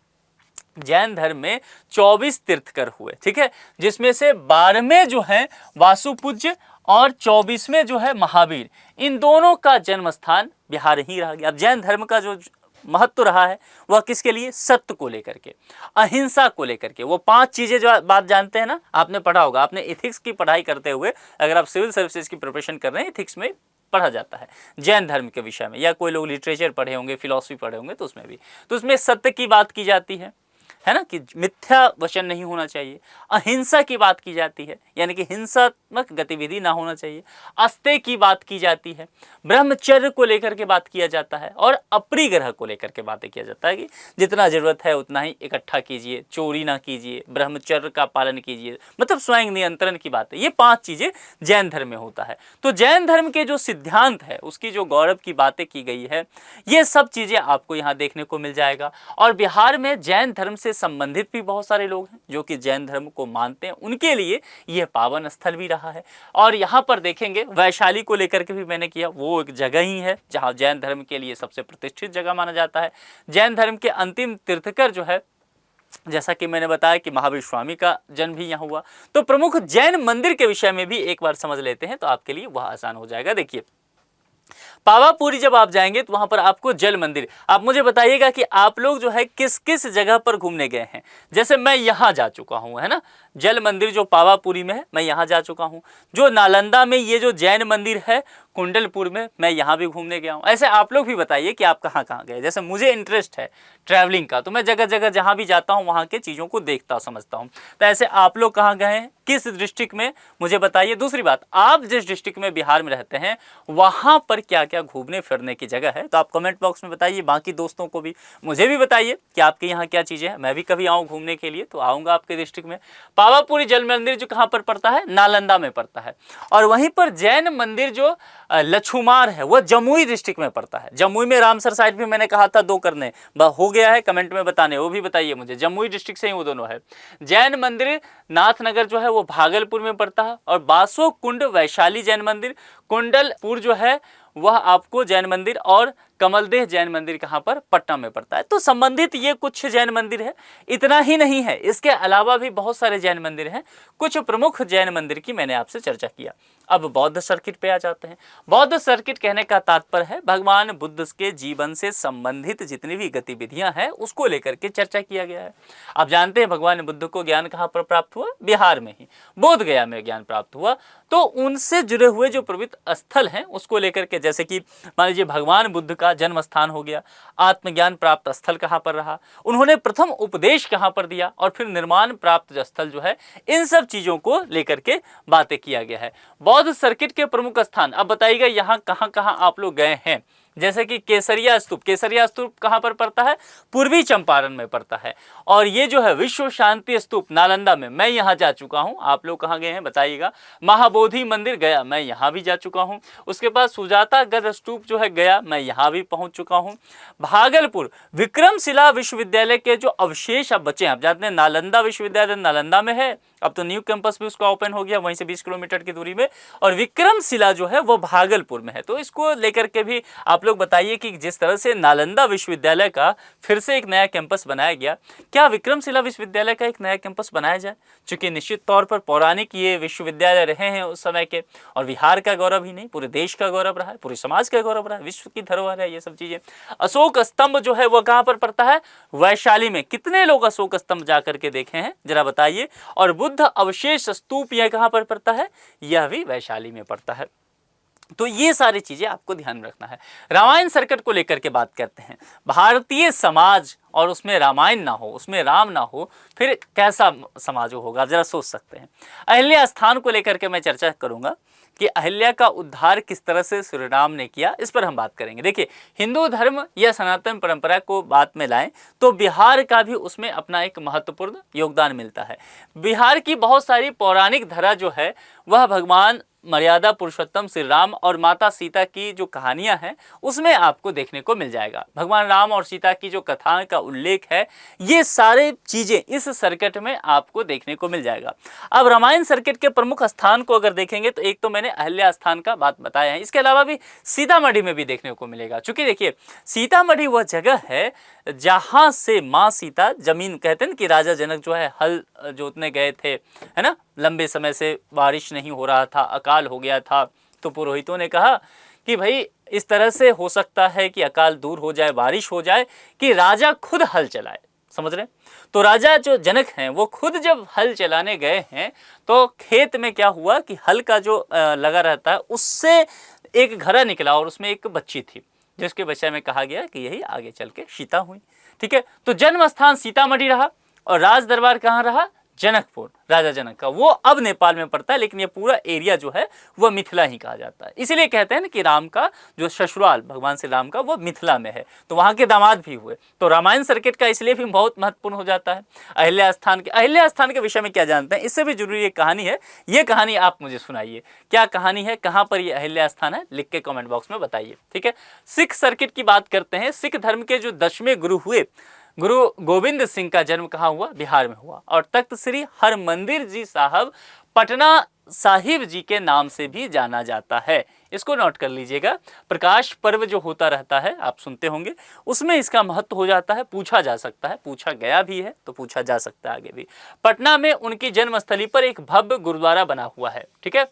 जैन धर्म में 24 तीर्थकर हुए, ठीक है, जिसमें से 12वें जो है वासुपूज्य और 24वें जो है महावीर, इन दोनों का जन्म स्थान बिहार ही रह गया। अब जैन धर्म का जो महत्व रहा है वह किसके लिए, सत्य को लेकर के, अहिंसा को लेकर के। वो 5 चीजें जो बात जानते हैं ना, आपने पढ़ा होगा, आपने इथिक्स की पढ़ाई करते हुए, अगर आप सिविल सर्विसेज की प्रिपरेशन कर रहे हैं, इथिक्स में पढ़ा जाता है जैन धर्म के विषय में, या कोई लोग लिटरेचर पढ़े होंगे, फिलॉसफी पढ़े होंगे, तो उसमें भी, तो उसमें सत्य की बात की जाती है ना, कि मिथ्या वचन नहीं होना चाहिए। अहिंसा की बात की जाती है, यानी कि हिंसात्मक गतिविधि ना होना चाहिए। अस्तेय की बात की जाती है, ब्रह्मचर्य को लेकर के बात किया जाता है, और अपरिग्रह को लेकर के बातें किया जाता है कि जितना जरूरत है उतना ही इकट्ठा कीजिए, चोरी ना कीजिए, ब्रह्मचर्य का पालन कीजिए, मतलब स्वयं नियंत्रण की बात है। ये 5 चीजें जैन धर्म में होता है। तो जैन धर्म के जो सिद्धांत है, उसकी जो गौरव की बातें की गई है, ये सब चीजें आपको यहाँ देखने को मिल जाएगा। और बिहार में जैन धर्म से संबंधित भी बहुत सारे लोग हैं जो कि जैन धर्म को मानते हैं, उनके लिए यह पावन स्थल भी रहा है। और यहाँ पर देखेंगे वैशाली को लेकर के भी मैंने किया, वो एक जगह ही है जहाँ जैन धर्म के लिए सबसे प्रतिष्ठित जगह माना जाता है। जैन धर्म के अंतिम तीर्थकर जो है, जैसा कि मैंने बताया कि महावीर स्वामी का जन्म भी यहाँ हुआ। तो प्रमुख जैन मंदिर के विषय में भी एक बार समझ लेते हैं, तो आपके लिए वह आसान हो जाएगा। देखिए, पावापुरी जब आप जाएंगे तो वहां पर आपको जल मंदिर, आप मुझे बताइएगा कि आप लोग जो है किस किस जगह पर घूमने गए हैं। जैसे मैं यहाँ जा चुका हूँ, है ना, जल मंदिर जो पावापुरी में है, मैं यहाँ जा चुका हूँ। जो नालंदा में ये जो जैन मंदिर है कुंडलपुर में, मैं यहाँ भी घूमने गया हूँ। ऐसे आप लोग भी बताइए कि आप कहाँ कहाँ गए। जैसे मुझे इंटरेस्ट है ट्रैवलिंग का, तो मैं जगह जगह जहाँ भी जाता हूँ वहाँ के चीज़ों को देखता समझता हूँ। तो ऐसे आप लोग कहाँ गए हैं, किस डिस्ट्रिक्ट में, मुझे बताइए। दूसरी बात, आप जिस डिस्ट्रिक्ट में बिहार में रहते हैं वहाँ पर क्या क्या घूमने फिरने की जगह है, तो आप कमेंट बॉक्स में बताइए। बाकी दोस्तों को भी, मुझे भी बताइए कि आपके यहाँ क्या चीज़ें हैं। मैं भी कभी आऊँ घूमने के लिए तो आऊँगा आपके डिस्ट्रिक्ट में। पावापुरी जल मंदिर जो कहाँ पर पड़ता है, नालंदा में पड़ता है। और वहीं पर जैन मंदिर जो लछुमार है, वह जमुई डिस्ट्रिक्ट में पड़ता है। जमुई में रामसर साइड भी मैंने कहा था 2 करने, हो गया है, कमेंट में बताने, वो भी बताइए मुझे। जमुई डिस्ट्रिक्ट से ही वो दोनों है। जैन मंदिर नाथनगर जो है वो भागलपुर में पड़ता है। और बासो कुंड वैशाली जैन मंदिर, कुंडलपुर जो है वह आपको जैन मंदिर, और कमलदेह जैन मंदिर कहाँ पर, पटना में पड़ता है। तो संबंधित ये कुछ जैन मंदिर है। इतना ही नहीं है, इसके अलावा भी बहुत सारे जैन मंदिर हैं। कुछ प्रमुख जैन मंदिर की मैंने आपसे चर्चा किया। अब बौद्ध सर्किट पे आ जाते हैं। बौद्ध सर्किट कहने का तात्पर्य है भगवान बुद्ध के जीवन से संबंधित जितनी भी गतिविधियां हैं उसको लेकर के चर्चा किया गया है। आप जानते हैं भगवान बुद्ध को ज्ञान कहाँ पर प्राप्त हुआ, बिहार में ही, बोध गया में ज्ञान प्राप्त हुआ। तो उनसे जुड़े हुए जो पवित्र स्थल हैं उसको लेकर के, जैसे कि मान लीजिए भगवान बुद्ध का जन्म स्थान हो गया, आत्मज्ञान प्राप्त स्थल कहाँ पर रहा, उन्होंने प्रथम उपदेश कहाँ पर दिया, और फिर निर्माण प्राप्त स्थल जो है, इन सब चीजों को लेकर के बातें किया गया है। बौद्ध सर्किट के प्रमुख स्थान, अब बताइएगा यहाँ कहाँ कहाँ आप लोग गए हैं। जैसे कि केसरिया स्तूप, केसरिया स्तूप कहाँ पर पड़ता है, पूर्वी चंपारण में पड़ता है। और ये जो है विश्व शांति स्तूप नालंदा में, मैं यहाँ जा चुका हूँ। आप लोग कहाँ गए हैं बताइएगा। महाबोधि मंदिर गया, मैं यहाँ भी जा चुका हूँ। उसके बाद सुजाता गढ़ स्तूप जो है गया, मैं यहाँ भी पहुँच चुका हूँ। भागलपुर विक्रमशिला विश्वविद्यालय के जो अवशेष अब बचे हैं, आप जानते हैं नालंदा विश्वविद्यालय नालंदा में है, अब तो न्यू कैंपस भी उसका ओपन हो गया वहीं से 20 किलोमीटर की दूरी में, और विक्रमशिला जो है वो भागलपुर में है। तो इसको लेकर के भी आप लोग बताइए कि जिस तरह से नालंदा विश्वविद्यालय का फिर से एक नया कैंपस बनाया गया, क्या विक्रमशिला विश्वविद्यालय का एक नया कैंपस बनाया जाए, चूंकि निश्चित तौर पर पौराणिक ये विश्वविद्यालय रहे हैं उस समय के, और बिहार का गौरव ही नहीं पूरे देश का गौरव रहा है, पूरे समाज का गौरव रहा है, विश्व की धरोहर है ये सब चीजें। अशोक स्तंभ जो है वो कहाँ पर पड़ता है, वैशाली में। कितने लोग अशोक स्तंभ जाकर के देखे हैं जरा बताइए। और बुद्ध अवशेष स्तूप यह कहाँ पर पड़ता है, यह भी वैशाली में पड़ता है। तो ये सारी चीजें आपको ध्यान में रखना है। रामायण सर्किट को लेकर के बात करते हैं। भारतीय समाज और उसमें रामायण ना हो, उसमें राम ना हो, फिर कैसा समाज होगा, जरा सोच सकते हैं। अहिल्या स्थान को लेकर के मैं चर्चा करूंगा कि अहिल्या का उद्धार किस तरह से श्री राम ने किया, इस पर हम बात करेंगे। देखिए, हिंदू धर्म या सनातन परंपरा को बात में लाएं तो बिहार का भी उसमें अपना एक महत्वपूर्ण योगदान मिलता है। बिहार की बहुत सारी पौराणिक धरा जो है वह भगवान मर्यादा पुरुषोत्तम श्री राम और माता सीता की जो कहानियां हैं उसमें आपको देखने को मिल जाएगा। भगवान राम और सीता की जो कथाएं का उल्लेख है, ये सारे चीजें इस सर्किट में आपको देखने को मिल जाएगा। अब रामायण सर्किट के प्रमुख स्थान को अगर देखेंगे तो एक तो मैंने अहिल्या स्थान का बात बताया है, इसके अलावा भी सीतामढ़ी में भी देखने को मिलेगा। चूंकि देखिए, सीतामढ़ी वह जगह है जहां से माँ सीता, जमीन कहते हैं कि राजा जनक जो है हल जोतने गए थे, है ना, लंबे समय से बारिश नहीं हो रहा था, अकाल हो गया था, तो पुरोहितों ने कहा कि भाई इस तरह से हो सकता है कि अकाल दूर हो जाए, बारिश हो जाए, कि राजा खुद हल चलाए। समझ रहे हैं? तो राजा जो जनक हैं वो खुद जब हल चलाने गए हैं तो खेत में क्या हुआ कि हल का जो लगा रहता है उससे एक घड़ा निकला और उसमें एक बच्ची थी, जिसके विषय में कहा गया कि यही आगे चल के सीता हुई। ठीक है, तो जन्म स्थान सीतामढ़ी रहा और राज दरबार कहाँ रहा? जनकपुर, राजा जनक का। वो अब नेपाल में पड़ता है, लेकिन ये पूरा एरिया जो है वह मिथिला ही कहा जाता है। इसीलिए कहते हैं ना कि राम का जो ससुराल भगवान श्री राम का वो मिथिला में है, तो वहाँ के दामाद भी हुए। तो रामायण सर्किट का इसलिए भी बहुत महत्वपूर्ण हो जाता है। अहिल्या स्थान के विषय में क्या जानते हैं? इससे भी जरूरी एक कहानी है, ये कहानी आप मुझे सुनाइए। क्या कहानी है, कहाँ पर ये अहिल्या स्थान है, लिख के कमेंट बॉक्स में बताइए। ठीक है, सिख सर्किट की बात करते हैं। सिख धर्म के जो 10वें गुरु हुए, गुरु गोविंद सिंह का जन्म कहाँ हुआ? बिहार में हुआ। और तख्त श्री हरमंदिर जी साहब पटना साहिब जी के नाम से भी जाना जाता है। इसको नोट कर लीजिएगा। प्रकाश पर्व जो होता रहता है, आप सुनते होंगे, उसमें इसका महत्व हो जाता है। पूछा जा सकता है, पूछा गया भी है तो पूछा जा सकता है आगे भी। पटना में उनकी जन्मस्थली पर एक भव्य गुरुद्वारा बना हुआ है। ठीक है,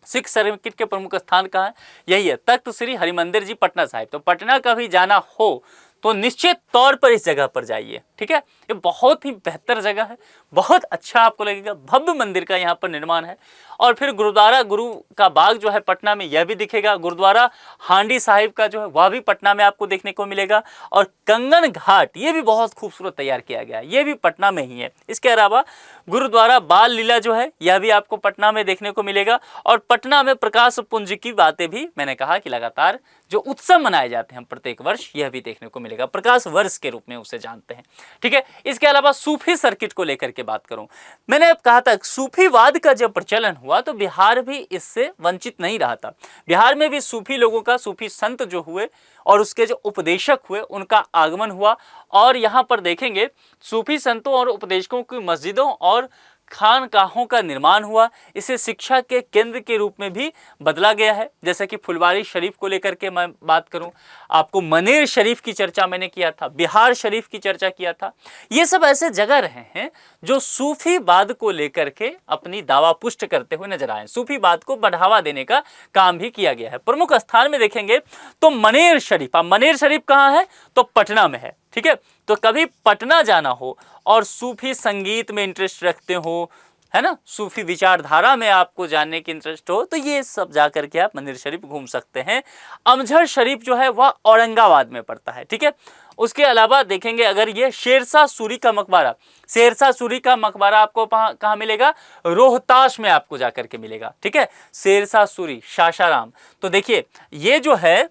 सिख सर्किट के प्रमुख स्थान कहाँ है? यही है, तख्त श्री हरिमंदिर जी पटना साहिब। तो पटना कभी जाना हो तो निश्चित तौर पर इस जगह पर जाइए। ठीक है, ये बहुत ही बेहतर जगह है, बहुत अच्छा आपको लगेगा। भव्य मंदिर का यहाँ पर निर्माण है। और फिर गुरुद्वारा गुरु का बाग जो है पटना में, यह भी दिखेगा। गुरुद्वारा हांडी साहिब का जो है वह भी पटना में आपको देखने को मिलेगा। और कंगन घाट ये भी बहुत खूबसूरत तैयार किया गया है, ये भी पटना में ही है। इसके अलावा गुरुद्वारा बाल लीला जो है यह भी आपको पटना में देखने को मिलेगा। और पटना में प्रकाश पुंज की बातें भी मैंने कहा कि लगातार जो उत्सव मनाए जाते हैं प्रत्येक वर्ष, यह भी देखने को मिलेगा। प्रकाश वर्ष के रूप में उसे जानते हैं। ठीक है, इसके अलावा सूफी सर्किट को लेकर के बात करूं, मैंने कहा था सूफीवाद का जब प्रचलन हुआ तो बिहार भी इससे वंचित नहीं रहा था। बिहार में भी सूफी लोगों का, सूफी संत जो हुए और उसके जो उपदेशक हुए, उनका आगमन हुआ। और यहाँ पर देखेंगे सूफी संतों और उपदेशकों की मस्जिदों और खानकाहों का निर्माण हुआ। इसे शिक्षा के केंद्र के रूप में भी बदला गया है। जैसे कि फुलवारी शरीफ को लेकर के मैं बात करूं, आपको मनेर शरीफ की चर्चा मैंने किया था, बिहार शरीफ की चर्चा किया था। ये सब ऐसे जगह रहे हैं जो सूफीवाद को लेकर के अपनी दावा पुष्ट करते हुए नजर आए। सूफीवाद को बढ़ावा देने का काम भी किया गया है। प्रमुख स्थान में देखेंगे तो मनेर शरीफ। अब मनेर शरीफ कहाँ है? तो पटना में है। ठीक है, तो कभी पटना जाना हो और सूफी संगीत में इंटरेस्ट रखते हो, है ना, सूफी विचारधारा में आपको जानने की इंटरेस्ट हो, तो ये सब जाकर के आप मंदिर शरीफ घूम सकते हैं। अमझर शरीफ जो है वह औरंगाबाद में पड़ता है। ठीक है, उसके अलावा देखेंगे अगर ये शेरशाह सूरी का मकबरा, शेरशाह सूरी का मकबरा आपको कहाँ मिलेगा? रोहतास में आपको जाकर के मिलेगा। ठीक है, शेरशाह सूरी, सासाराम। तो देखिए ये जो है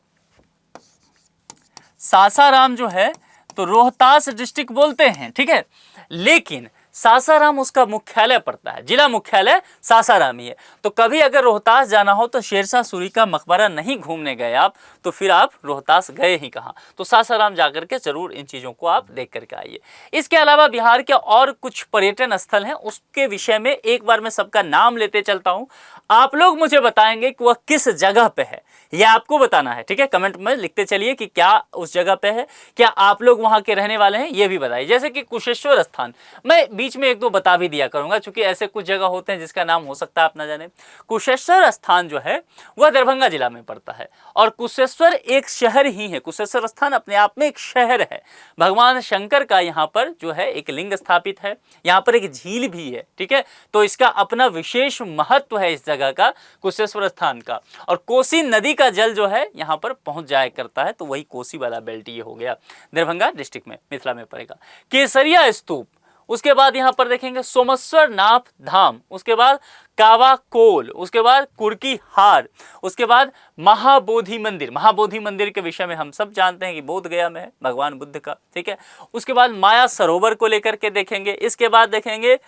सासाराम जो है तो रोहतास डिस्ट्रिक्ट बोलते हैं। ठीक है, लेकिन सासाराम उसका मुख्यालय पड़ता है, जिला मुख्यालय सासाराम ही है। तो कभी अगर रोहतास जाना हो तो शेरशाह सूरी का मकबरा नहीं घूमने गए आप, तो फिर आप रोहतास गए ही कहाँ? तो सासाराम जाकर के जरूर इन चीज़ों को आप देख करके आइए। इसके अलावा बिहार के और कुछ पर्यटन स्थल हैं, उसके विषय में एक बार मैं सबका नाम लेते चलता हूँ। आप लोग मुझे बताएंगे कि वह किस जगह पे है, यह आपको बताना है। ठीक है, कमेंट में लिखते चलिए कि क्या उस जगह पे है, क्या आप लोग वहाँ के रहने वाले हैं, ये भी बताइए। जैसे कि कुशेश्वर स्थान, मैं बीच में एक दो बता भी दिया करूंगा, क्योंकि ऐसे कुछ जगह होते हैं जिसका नाम हो सकता है आप ना जाने। कुशेश्वर स्थान जो है वह दरभंगा जिला में पड़ता है और कुशेश्वर एक शहर ही है। कुशेश्वर स्थान अपने आप में एक शहर है। भगवान शंकर का यहाँ पर जो है एक लिंग स्थापित है, यहाँ पर एक झील भी है। ठीक है, तो इसका अपना विशेष महत्व है इस जगह का, कुशेश्वर स्थान का। और कोसी नदी का जल जो है यहाँ पर पहुंच जाया करता है, तो वही कोसी वाला बेल्ट ये हो गया, दरभंगा डिस्ट्रिक्ट में, मिथिला में पड़ेगा। केसरिया स्तूप, उसके बाद यहाँ पर देखेंगे सोमेश्वर नाथ धाम, उसके बाद कावा कोल, उसके बाद कुर्की हार, उसके बाद महाबोधि मंदिर। महाबोधि मंदिर के विषय में हम सब जानते हैं कि बोध गया में है, भगवान बुद्ध का। ठीक है, उसके बाद माया सरोवर को लेकर के देखेंगे। इसके बाद देखेंगे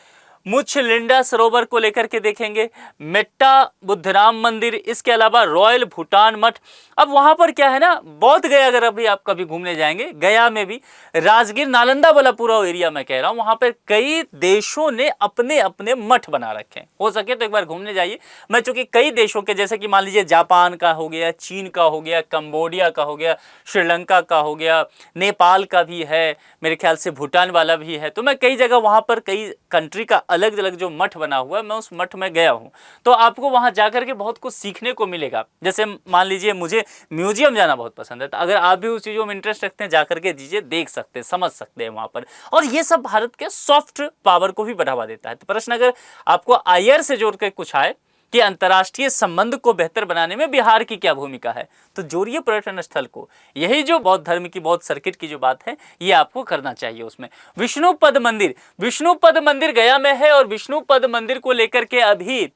मुच्छलिंडा सरोवर को लेकर के देखेंगे, मेट्टा बुद्धराम मंदिर, इसके अलावा रॉयल भूटान मठ। अब वहाँ पर क्या है ना, बौद्ध गया अगर अभी आप कभी घूमने जाएंगे, गया में भी राजगीर नालंदा वाला पूरा एरिया मैं कह रहा हूँ, वहाँ पर कई देशों ने अपने अपने मठ बना रखे हैं। हो सके तो एक बार घूमने जाइए। मैं चूँकि कई देशों के, जैसे कि मान लीजिए जापान का हो गया, चीन का हो गया, कंबोडिया का हो गया, श्रीलंका का हो गया, नेपाल का भी है, मेरे ख्याल से भूटान वाला भी है। तो मैं कई जगह वहाँ पर कई कंट्री का अलग अलग जो मठ बना हुआ है, मैं उस मठ में गया हूँ, तो आपको वहाँ जाकर के बहुत कुछ सीखने को मिलेगा। जैसे मान लीजिए मुझे म्यूजियम जाना बहुत पसंद है, तो अगर आप भी उस चीज़ों में इंटरेस्ट रखते हैं, जाकर के दीजिए, देख सकते हैं, समझ सकते हैं वहाँ पर। और ये सब भारत के सॉफ्ट पावर को भी बढ़ावा देता है। तो प्रश्न अगर आपको आईआर से जोड़ कर कुछ आए कि अंतर्राष्ट्रीय संबंध को बेहतर बनाने में बिहार की क्या भूमिका है, तो जोड़िए पर्यटन स्थल को। यही जो बौद्ध धर्म की, बौद्ध सर्किट की जो बात है, ये आपको करना चाहिए उसमें। विष्णुपद मंदिर, विष्णुपद मंदिर गया में है, और विष्णुपद मंदिर को लेकर के अभी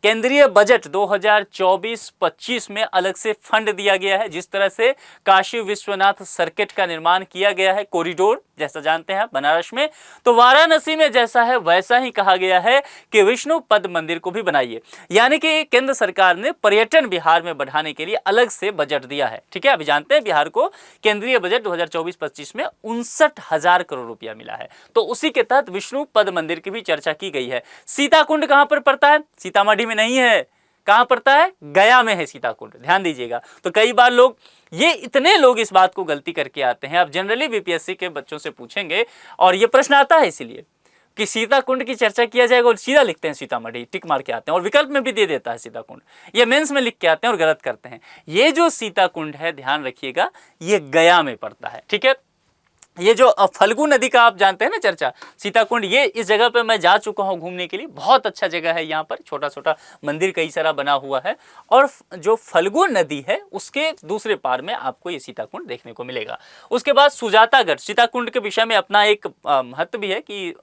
केंद्रीय बजट 2024-25 में अलग से फंड दिया गया है। जिस तरह से काशी विश्वनाथ सर्किट का निर्माण किया गया है, कॉरिडोर जैसा जानते हैं बनारस में, तो वाराणसी में जैसा है वैसा ही कहा गया है कि विष्णुपद मंदिर को भी बनाइए। यानी कि केंद्र सरकार ने पर्यटन बिहार में बढ़ाने के लिए अलग से बजट दिया है। ठीक है, अभी जानते हैं बिहार को केंद्रीय बजट 2024-25 में 59,000 करोड़ रुपया मिला है, तो उसी के तहत विष्णुपद मंदिर की भी चर्चा की गई है। सीताकुंड कहां पर पड़ता है? सीतामढ़ी में नहीं है, कहां पड़ता है? गया में है सीताकुंड, ध्यान दीजिएगा। तो कई बार लोग, ये इतने लोग इस बात को गलती करके आते हैं। आप जनरली बीपीएससी के बच्चों से पूछेंगे, और ये प्रश्न आता है इसीलिए कि सीताकुंड की चर्चा किया जाएगा, और सीधा लिखते हैं सीतामढ़ी, टिक मार के आते हैं, और विकल्प में भी दे देता है सीताकुंड। ये मेंस में लिख के आते हैं और गलत करते हैं। ये जो सीताकुंड है, ध्यान रखिएगा, ये गया में पड़ता है। ठीक है, ये जो फल्गु नदी का आप जानते हैं ना चर्चा, सीताकुंड, ये इस जगह पे मैं जा चुका हूँ घूमने के लिए, बहुत अच्छा जगह है। यहाँ पर छोटा छोटा मंदिर कई सारा बना हुआ है, और जो फल्गु नदी है उसके दूसरे पार में आपको ये सीताकुंड देखने को मिलेगा। उसके बाद सुजातागढ़, सीताकुंड के विषय में अपना एक महत्व भी है कि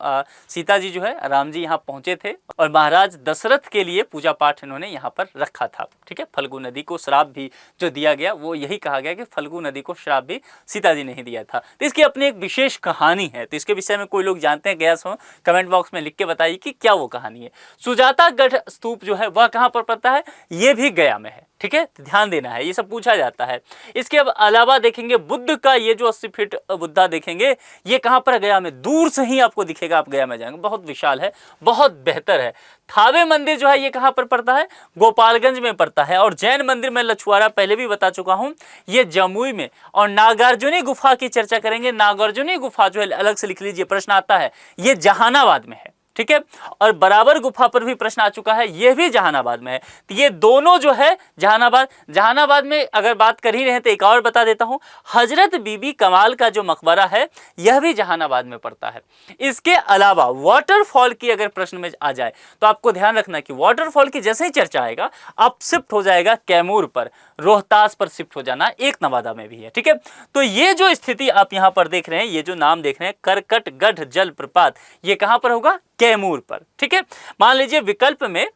सीता जी जो है, राम जी यहाँ पहुँचे थे, और महाराज दशरथ के लिए पूजा पाठ इन्होंने यहाँ पर रखा था। ठीक है, फल्गु नदी को श्राप भी जो दिया गया, वो यही कहा गया कि फल्गु नदी को श्राप भी सीता जी ने ही दिया था। तो इसकी अपनी एक विशेष कहानी है। तो इसके विषय में कोई लोग जानते हैं, गैस हो, कमेंट बॉक्स में लिख के बताइए कि क्या वो कहानी है। सुजातागढ़ स्तूप जो है वह कहां पर पड़ता है? ये भी गया में है। ठीक है, ध्यान देना है, ये सब पूछा जाता है। इसके अलावा देखेंगे बुद्ध का ये जो 80 फीट बुद्धा देखेंगे, ये कहां पर? गया में। दूर से ही आपको दिखेगा, आप गया में जाएंगे, बहुत विशाल है, बहुत बेहतर है। थावे मंदिर जो है ये कहां पर पड़ता है? गोपालगंज में पड़ता है। और जैन मंदिर में लछुआरा पहले भी बता चुका हूं, ये जमुई में। और नागार्जुनी गुफा की चर्चा करेंगे, नागार्जुनी गुफा जो है अलग से लिख लीजिए, प्रश्न आता है, ये जहानाबाद में है। ठीक है, और बराबर गुफा पर भी प्रश्न आ चुका है, यह भी जहानाबाद में है। तो ये दोनों जो है जहानाबाद में अगर बात कर ही रहे हैं तो एक और बता देता हूं, हजरत बीबी कमाल का जो मकबरा है यह भी जहानाबाद में पड़ता है। इसके अलावा वाटरफॉल की अगर प्रश्न में आ जाए तो आपको ध्यान रखना कि वाटरफॉल की जैसे ही चर्चा आएगा आप शिफ्ट हो जाएगा कैमूर पर, रोहतास पर शिफ्ट हो जाना, एक नवादा में भी है। ठीक है, तो ये जो स्थिति आप यहां पर देख रहे हैं, ये जो नाम देख रहे हैं, करकटगढ़ जलप्रपात, ये कहां पर होगा? कैमूर पर। ठीक है, मान लीजिए विकल्प में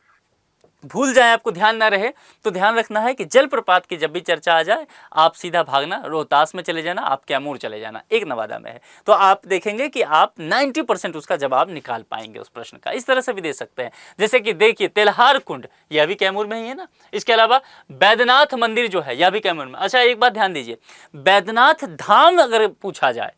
भूल जाए, आपको ध्यान ना रहे, तो ध्यान रखना है कि जलप्रपात की जब भी चर्चा आ जाए आप सीधा भागना, रोहतास में चले जाना, आप कैमूर चले जाना, एक नवादा में है। तो आप देखेंगे कि आप 90% उसका जवाब निकाल पाएंगे उस प्रश्न का। इस तरह से भी दे सकते हैं, जैसे कि देखिए तेल्हार कुंड, यह भी कैमूर में ही है ना। इसके अलावा बैद्यनाथ मंदिर जो है, यह भी कैमूर में। अच्छा, एक बात ध्यान दीजिए, बैद्यनाथ धाम अगर पूछा जाए,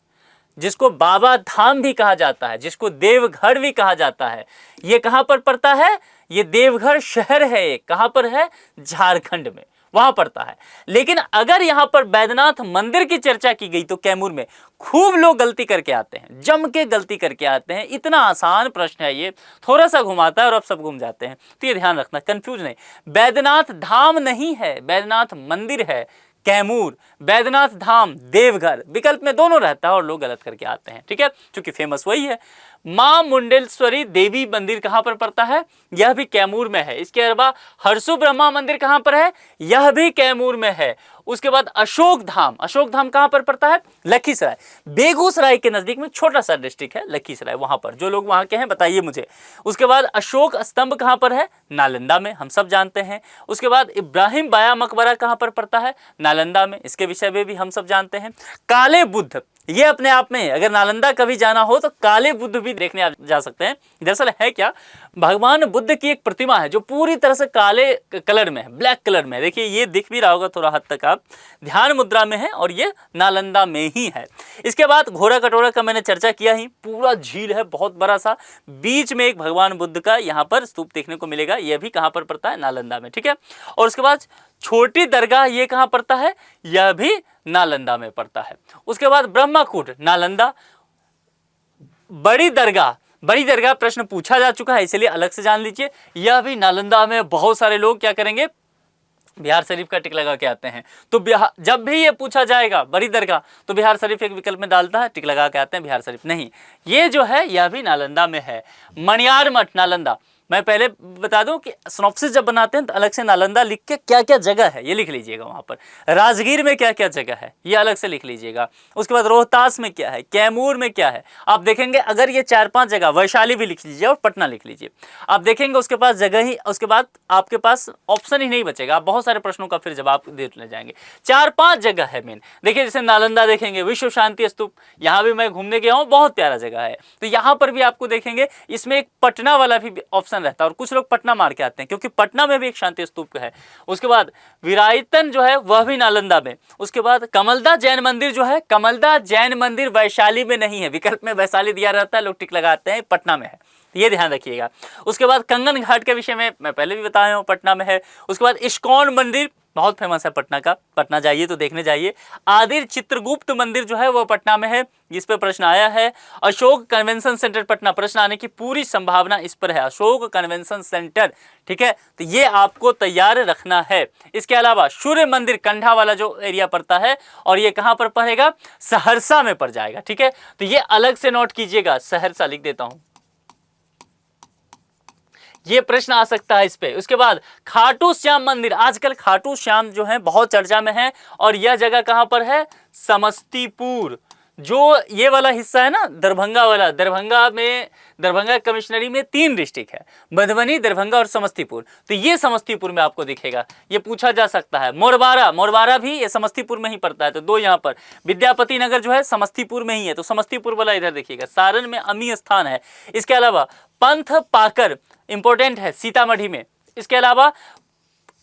जिसको बाबा धाम भी कहा जाता है, जिसको देवघर भी कहा जाता है, ये कहां पर पड़ता है? ये देवघर शहर है, कहां पर है? झारखंड में, वहां पड़ता है। लेकिन अगर यहां पर बैद्यनाथ मंदिर की चर्चा की गई तो कैमूर में। खूब लोग गलती करके आते हैं, जम के गलती करके आते हैं। इतना आसान प्रश्न है ये, थोड़ा सा घुमाता है और अब सब घूम जाते हैं, तो ये ध्यान रखना, कंफ्यूज नहीं। बैद्यनाथ धाम नहीं है, बैद्यनाथ मंदिर है, कैमूर। बैद्यनाथ धाम देवघर, विकल्प में दोनों रहता है और लोग गलत करके आते हैं। ठीक है, क्योंकि फेमस वही है। मां मुंडेश्वरी देवी मंदिर कहां पर पड़ता है? यह भी कैमूर में है। इसके अलावा हरसु ब्रह्मा मंदिर कहां पर है? यह भी कैमूर में है। उसके बाद अशोक धाम, अशोक धाम कहां पर पड़ता है? लखीसराय, बेगूसराय के नजदीक में छोटा सा डिस्ट्रिक्ट है लखीसराय, वहां पर। जो लोग वहां के हैं बताइए मुझे। उसके बाद अशोक स्तंभ कहां पर है? नालंदा में, हम सब जानते हैं। उसके बाद इब्राहिम बाया मकबरा कहां पर पड़ता है? नालंदा में, इसके विषय में भी हम सब जानते हैं। काले बुद्ध, ये अपने आप में, अगर नालंदा कभी जाना हो तो काले बुद्ध भी देखने जा सकते हैं। दरअसल है क्या, भगवान बुद्ध की एक प्रतिमा है जो पूरी तरह से काले कलर में है, ब्लैक कलर में। देखिए ये दिख भी रहा होगा थोड़ा हद तक, आप ध्यान मुद्रा में है, और ये नालंदा में ही है। इसके बाद घोड़ा कटोरा का मैंने चर्चा किया ही, पूरा झील है बहुत बड़ा सा, बीच में एक भगवान बुद्ध का यहाँ पर स्तूप देखने को मिलेगा, यह भी कहाँ पर पड़ता है? नालंदा में। ठीक है, और उसके बाद छोटी दरगाह, ये कहाँ पड़ता है? यह भी नालंदा में पड़ता है। उसके बाद ब्रह्मकूट नालंदा, बड़ी दरगाह बड़ी दरगाह प्रश्न पूछा जा चुका है, इसलिए अलग से जान लीजिए। यह भी नालंदा में बहुत सारे लोग क्या करेंगे, बिहार शरीफ का टिक लगा के आते हैं। तो बिहार, जब भी ये पूछा जाएगा बड़ी दरगाह, तो बिहार शरीफ एक विकल्प में डालता है, टिक लगा के आते हैं बिहार शरीफ नहीं। ये जो है यह भी नालंदा में है। मणियार मठ नालंदा, मैं पहले बता दूं कि सिनॉप्सिस जब बनाते हैं तो अलग से नालंदा लिख के क्या क्या जगह है ये लिख लीजिएगा। वहाँ पर राजगीर में क्या क्या जगह है ये अलग से लिख लीजिएगा। उसके बाद रोहतास में क्या है, कैमूर में क्या है, आप देखेंगे अगर ये 4-5 जगह, वैशाली भी लिख लीजिए और पटना लिख लीजिए, आप देखेंगे उसके पास जगह ही, उसके बाद आपके पास ऑप्शन ही नहीं बचेगा, आप बहुत सारे प्रश्नों का फिर जवाब दे ले जाएंगे। 4-5 जगह है मेन। देखिए जैसे नालंदा देखेंगे, विश्व शांति स्तूप, यहाँ भी मैं घूमने गया हूँ, बहुत प्यारा जगह है। तो यहाँ पर भी आपको देखेंगे इसमें एक पटना वाला भी ऑप्शन रहता है, और कुछ लोग पटना मार के आते हैं क्योंकि पटना में भी एक शांति स्तूप है। उसके बाद विरायतन जो है वह भी नालंदा में। उसके बाद कमलदा जैन मंदिर जो है, कमलदा जैन मंदिर वैशाली में नहीं है, विकल्प में वैशाली दिया रहता है, लोग टिक लगाते हैं, पटना में है, ये ध्यान रखिएगा। उसके बाद कंगन घाट के विषय में मैं पहले भी बताया हूँ, पटना में है। उसके बाद इस्कॉन मंदिर बहुत फेमस है पटना का, पटना जाइए तो देखने जाइए। आदिर चित्रगुप्त मंदिर जो है वो पटना में है, जिस पे प्रश्न आया है। अशोक कन्वेंशन सेंटर पटना, प्रश्न आने की पूरी संभावना इस पर है, अशोक कन्वेंशन सेंटर, ठीक है, तो ये आपको तैयार रखना है। इसके अलावा सूर्य मंदिर कंढा वाला जो एरिया पड़ता है, और ये कहाँ पर पड़ेगा, सहरसा में पड़ जाएगा, ठीक है, तो ये अलग से नोट कीजिएगा, सहरसा लिख देता हूँ, ये प्रश्न आ सकता है इस पे। उसके बाद खाटू श्याम मंदिर, आजकल खाटू श्याम जो है बहुत चर्चा में है, और यह जगह कहां पर है, समस्तीपुर, जो ये वाला हिस्सा है ना दरभंगा वाला, दरभंगा में, दरभंगा कमिश्नरी में 3 डिस्ट्रिक्ट है, मधुबनी, दरभंगा और समस्तीपुर, तो ये समस्तीपुर में आपको दिखेगा, ये पूछा जा सकता है। मोरबारा, मोरबारा भी ये समस्तीपुर में ही पड़ता है, तो 2 यहाँ पर। विद्यापति नगर जो है समस्तीपुर में ही है, तो समस्तीपुर वाला इधर देखिएगा। सारण में अमी स्थान है। इसके अलावा पंथ पाकर इंपॉर्टेंट है, सीतामढ़ी में। इसके अलावा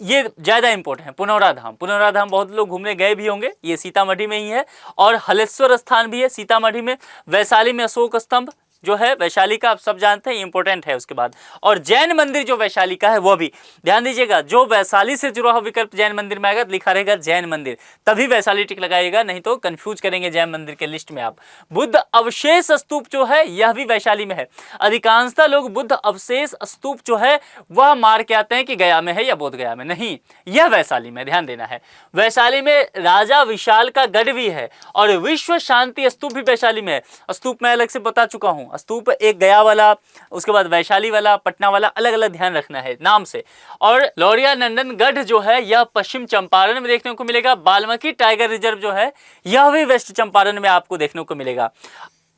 ये ज्यादा इंपॉर्टेंट है, पुनौरा धाम, पुनौरा धाम बहुत लोग घूमने गए भी होंगे, ये सीतामढ़ी में ही है। और हलेश्वर स्थान भी है सीतामढ़ी में। वैशाली में अशोक स्तंभ जो है वैशाली का, आप सब जानते हैं, इंपॉर्टेंट है। उसके बाद और जैन मंदिर जो वैशाली का है वो भी ध्यान दीजिएगा, जो वैशाली से जुड़ा हुआ विकल्प जैन मंदिर में आएगा लिखा रहेगा जैन मंदिर, तभी वैशाली टिक लगाइएगा, नहीं तो कंफ्यूज करेंगे जैन मंदिर के लिस्ट में आप। बुद्ध अवशेष स्तूप जो है यह भी वैशाली में है। अधिकांशतः लोग बुद्ध अवशेष स्तूप जो है वह मार के आते हैं कि गया में है या बोध गया में, नहीं, यह वैशाली में, ध्यान देना है। वैशाली में राजा विशाल का गढ़ भी है, और विश्व शांति स्तूप भी वैशाली में है। स्तूप मैं अलग से बता चुका हूँ, स्तूप एक गया वाला, उसके बाद वैशाली वाला, पटना वाला, अलग अलग ध्यान रखना है नाम से। और लौरिया नंदनगढ़ जो है यह पश्चिम चंपारण में देखने को मिलेगा। बाल्मीकि टाइगर रिजर्व जो है यह भी वेस्ट चंपारण में आपको देखने को मिलेगा।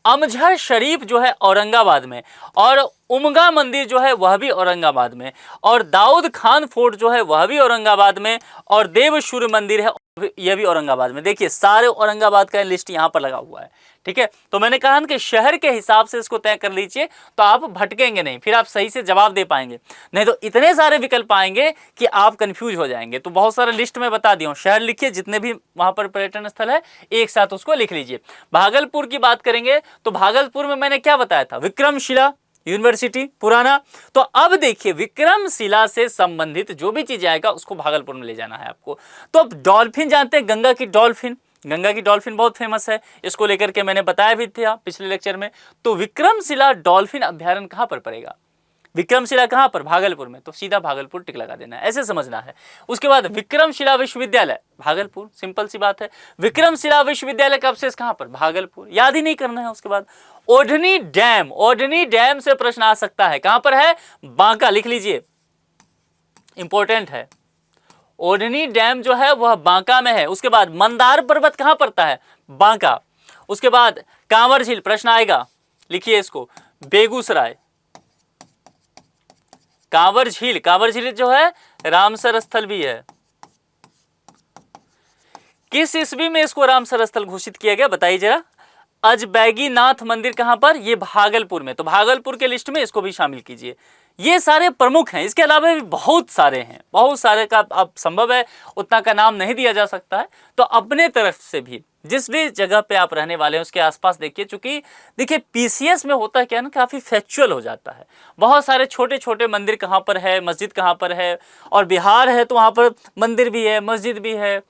अमझर शरीफ जो है औरंगाबाद में, और उमगा मंदिर जो है वह भी औरंगाबाद में, और दाऊद खान फोर्ट जो है वह भी औरंगाबाद में, और देवशूर मंदिर है यह भी औरंगाबाद में। देखिए सारे औरंगाबाद का लिस्ट यहाँ पर लगा हुआ है, ठीक है। तो मैंने कहा कि शहर के हिसाब से इसको तय कर लीजिए, तो आप भटकेंगे नहीं, फिर आप सही से जवाब दे पाएंगे, नहीं तो इतने सारे विकल्प आएंगे कि आप कंफ्यूज हो जाएंगे। तो बहुत सारे लिस्ट में बता दिया हूँ, शहर लिखिए, जितने भी वहाँ पर पर्यटन स्थल है एक साथ उसको लिख लीजिए। भागलपुर की बात करेंगे तो भागलपुर में मैंने क्या बताया था, विक्रमशिला यूनिवर्सिटी पुराना। तो अब देखिए विक्रमशिला से संबंधित जो भी चीज आएगा उसको भागलपुर में ले जाना है आपको। तो अब डॉल्फिन जानते हैं, गंगा की डॉल्फिन, गंगा की डॉल्फिन बहुत फेमस है, इसको लेकर के मैंने बताया भी था पिछले लेक्चर में। तो विक्रमशिला डॉल्फिन अभ्यारण्य कहाँ पर पड़ेगा, विक्रमशिला कहाँ पर, भागलपुर में, तो सीधा भागलपुर टिक लगा देना है, ऐसे समझना है। उसके बाद विक्रमशिला विश्वविद्यालय भागलपुर, सिंपल सी बात है। विक्रमशिला विश्वविद्यालय का अवशेष कहाँ पर, भागलपुर, याद ही नहीं करना है। उसके बाद ओढ़नी डैम, ओढ़नी डैम से प्रश्न आ सकता है, कहाँ पर है, बांका, लिख लीजिए, इंपॉर्टेंट है। ओढ़नी डैम जो है वह बांका में है। उसके बाद मंदार पर्वत कहाँ पड़ता है, बांका। उसके बाद कांवर झील प्रश्न आएगा, लिखिए इसको, बेगूसराय। कांवर झील, कांवर झील जो है रामसर स्थल भी है। किस ईस्वी में इसको रामसर स्थल घोषित किया गया बताइए जरा। अजबैगीनाथ मंदिर कहां पर, ये भागलपुर में, तो भागलपुर के लिस्ट में इसको भी शामिल कीजिए। ये सारे प्रमुख हैं, इसके अलावा भी बहुत सारे हैं, बहुत सारे का अब संभव है उतना का नाम नहीं दिया जा सकता है। तो अपने तरफ से भी जिस भी जगह पे आप रहने वाले हैं उसके आसपास देखिए, चूंकि देखिए पीसीएस में होता क्या है ना, काफ़ी फैक्चुअल हो जाता है। बहुत सारे छोटे छोटे मंदिर कहाँ पर है, मस्जिद कहाँ पर है, और बिहार है तो वहाँ पर मंदिर भी है, मस्जिद भी है,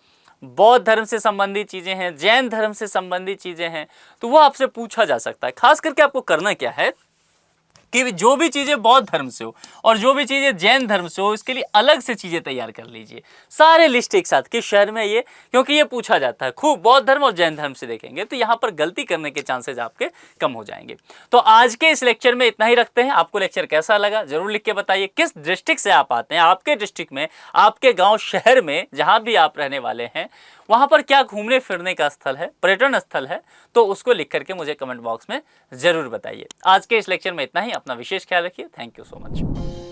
बौद्ध धर्म से संबंधित चीज़ें हैं, जैन धर्म से संबंधित चीज़ें हैं, तो वो आपसे पूछा जा सकता है। खास करके आपको करना क्या है, कि जो भी चीज़ें बौद्ध धर्म से हो और जो भी चीज़ें जैन धर्म से हो, इसके लिए अलग से चीज़ें तैयार कर लीजिए, सारे लिस्ट एक साथ, किस शहर में ये, क्योंकि ये पूछा जाता है खूब, बौद्ध धर्म और जैन धर्म से देखेंगे तो यहाँ पर गलती करने के चांसेस आपके कम हो जाएंगे। तो आज के इस लेक्चर में इतना ही रखते हैं। आपको लेक्चर कैसा लगा जरूर लिख के बताइए। किस डिस्ट्रिक्ट से आप आते हैं, आपके डिस्ट्रिक्ट में, आपके गाँव शहर में जहाँ भी आप रहने वाले हैं, वहाँ पर क्या घूमने फिरने का स्थल है, पर्यटन स्थल है, तो उसको लिख करके मुझे कमेंट बॉक्स में जरूर बताइए। आज के इस लेक्चर में इतना ही। अपना विशेष ख्याल रखिए। Thank you so much.